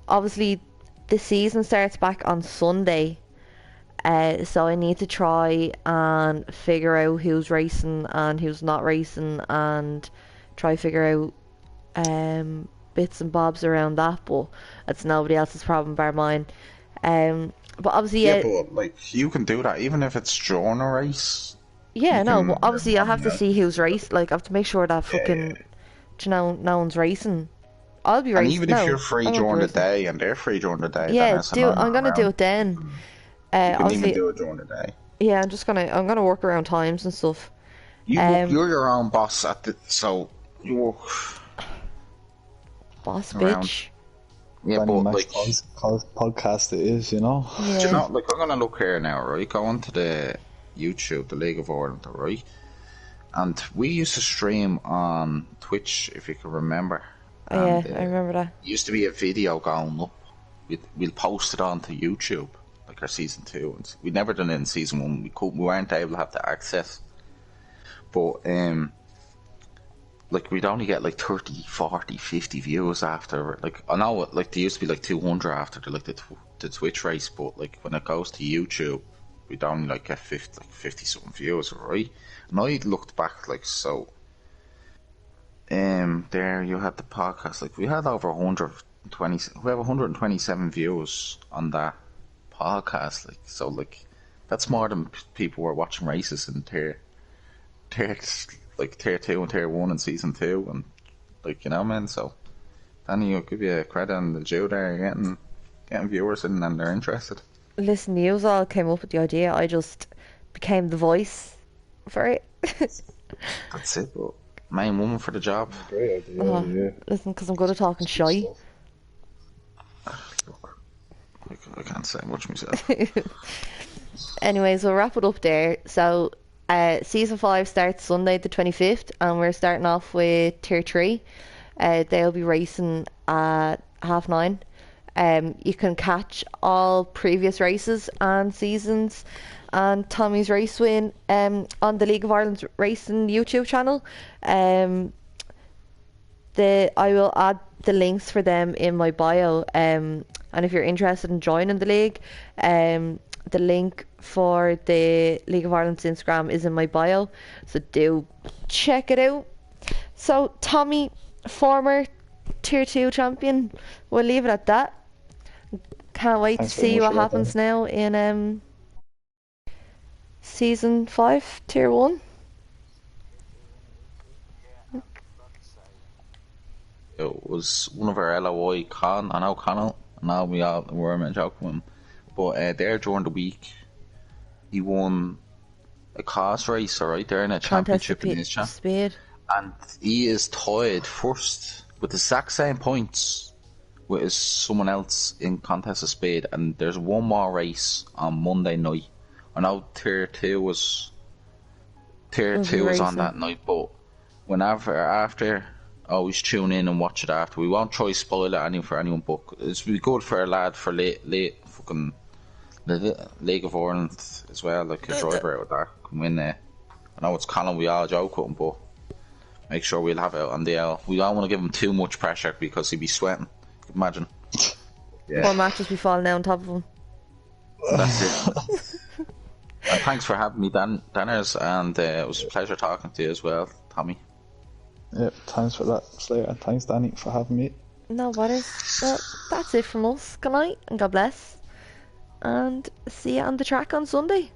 Obviously, the season starts back on Sunday, so I need to try and figure out who's racing and who's not racing, and try figure out bits and bobs around that. But it's nobody else's problem bar mine. But obviously, yeah, but like you can do that even if it's during a race. yeah, You no, can- but obviously I have to yeah. see who's racing. Like, I have to make sure that fucking, do you know, no one's racing. I'll be And racing. even no, if you're free I won't be during the racing. day and they're free during the day, Yeah, then it's a I'm gonna do around. it then. You can Obviously, even do it during the day. yeah, I'm gonna work around times and stuff. You're your own boss at the so you work. Boss Around. bitch. Yeah, Danny but Max like, podcast it is, you know. do you Yeah. know, like I'm gonna look here now, right? Go onto the YouTube, the League of Ireland, right? And we used to stream on Twitch, if you can remember. Oh, yeah, And, I remember that. used to be a video going up. We'll post it onto YouTube, like our season 2. And we never done it in season 1. We weren't able to have the access. But like we'd only get like 30, 40, 50 views after. Like I know, like there used to be like 200 after the Twitch race, but like when it goes to YouTube, we'd only like get 50 something views, right? And I looked back like so. There you had the podcast. Like we had over 120. We have 127 views on that podcast. Like so, like that's more than people were watching races in tier 2 and tier 1 in season 2, and like you know, man. So Danny, I'll give you a credit on the Jew there, getting viewers in and they're interested. Listen, you all came up with the idea. I just became the voice for it. That's it. But main woman for the job. Great idea, yeah. Listen, because I'm good at talking shy. Look, I can't say much myself. Anyways, we'll wrap it up there. So, season 5 starts Sunday the 25th, and we're starting off with tier 3. They'll be racing at 9:30. You can catch all previous races and seasons and Tommy's race win on the League of Ireland Racing YouTube channel. I will add the links for them in my bio. And if you're interested in joining the league, the link for the League of Ireland's Instagram is in my bio. So do check it out. So Tommy, former Tier 2 champion. We'll leave it at that. Can't wait Thanks to very see much what for that, happens Dani. now in Season 5, Tier 1. It was one of our LOI, Con, I know Connell, and now we were meant joking with him. But there during the week, he won a class race, alright, there in a Contest of championship in Asia. Speed. And he is tied first with the exact same points with someone else in Contest of Speed. And there's one more race on Monday night. I know Tier 2 was We'll be on racing. that night, but whenever after, always tune in and watch it after. We won't try to spoil it for anyone, but it's be good for a lad for late fucking the League of Ireland as well, like a driver out of that can win there. I know it's Colin, we all joke with him, but make sure we'll have it on the L. We don't want to give him too much pressure because he'd be sweating. Imagine. Yeah. Poor matches be falling down on top of him. That's it. And thanks for having me, Danners, and it was a pleasure talking to you as well, Tommy. Yeah, thanks for that, Slayer, and thanks, Dani, for having me. No bothers. Well, that's it from us. Good night and God bless. And see you on the track on Sunday.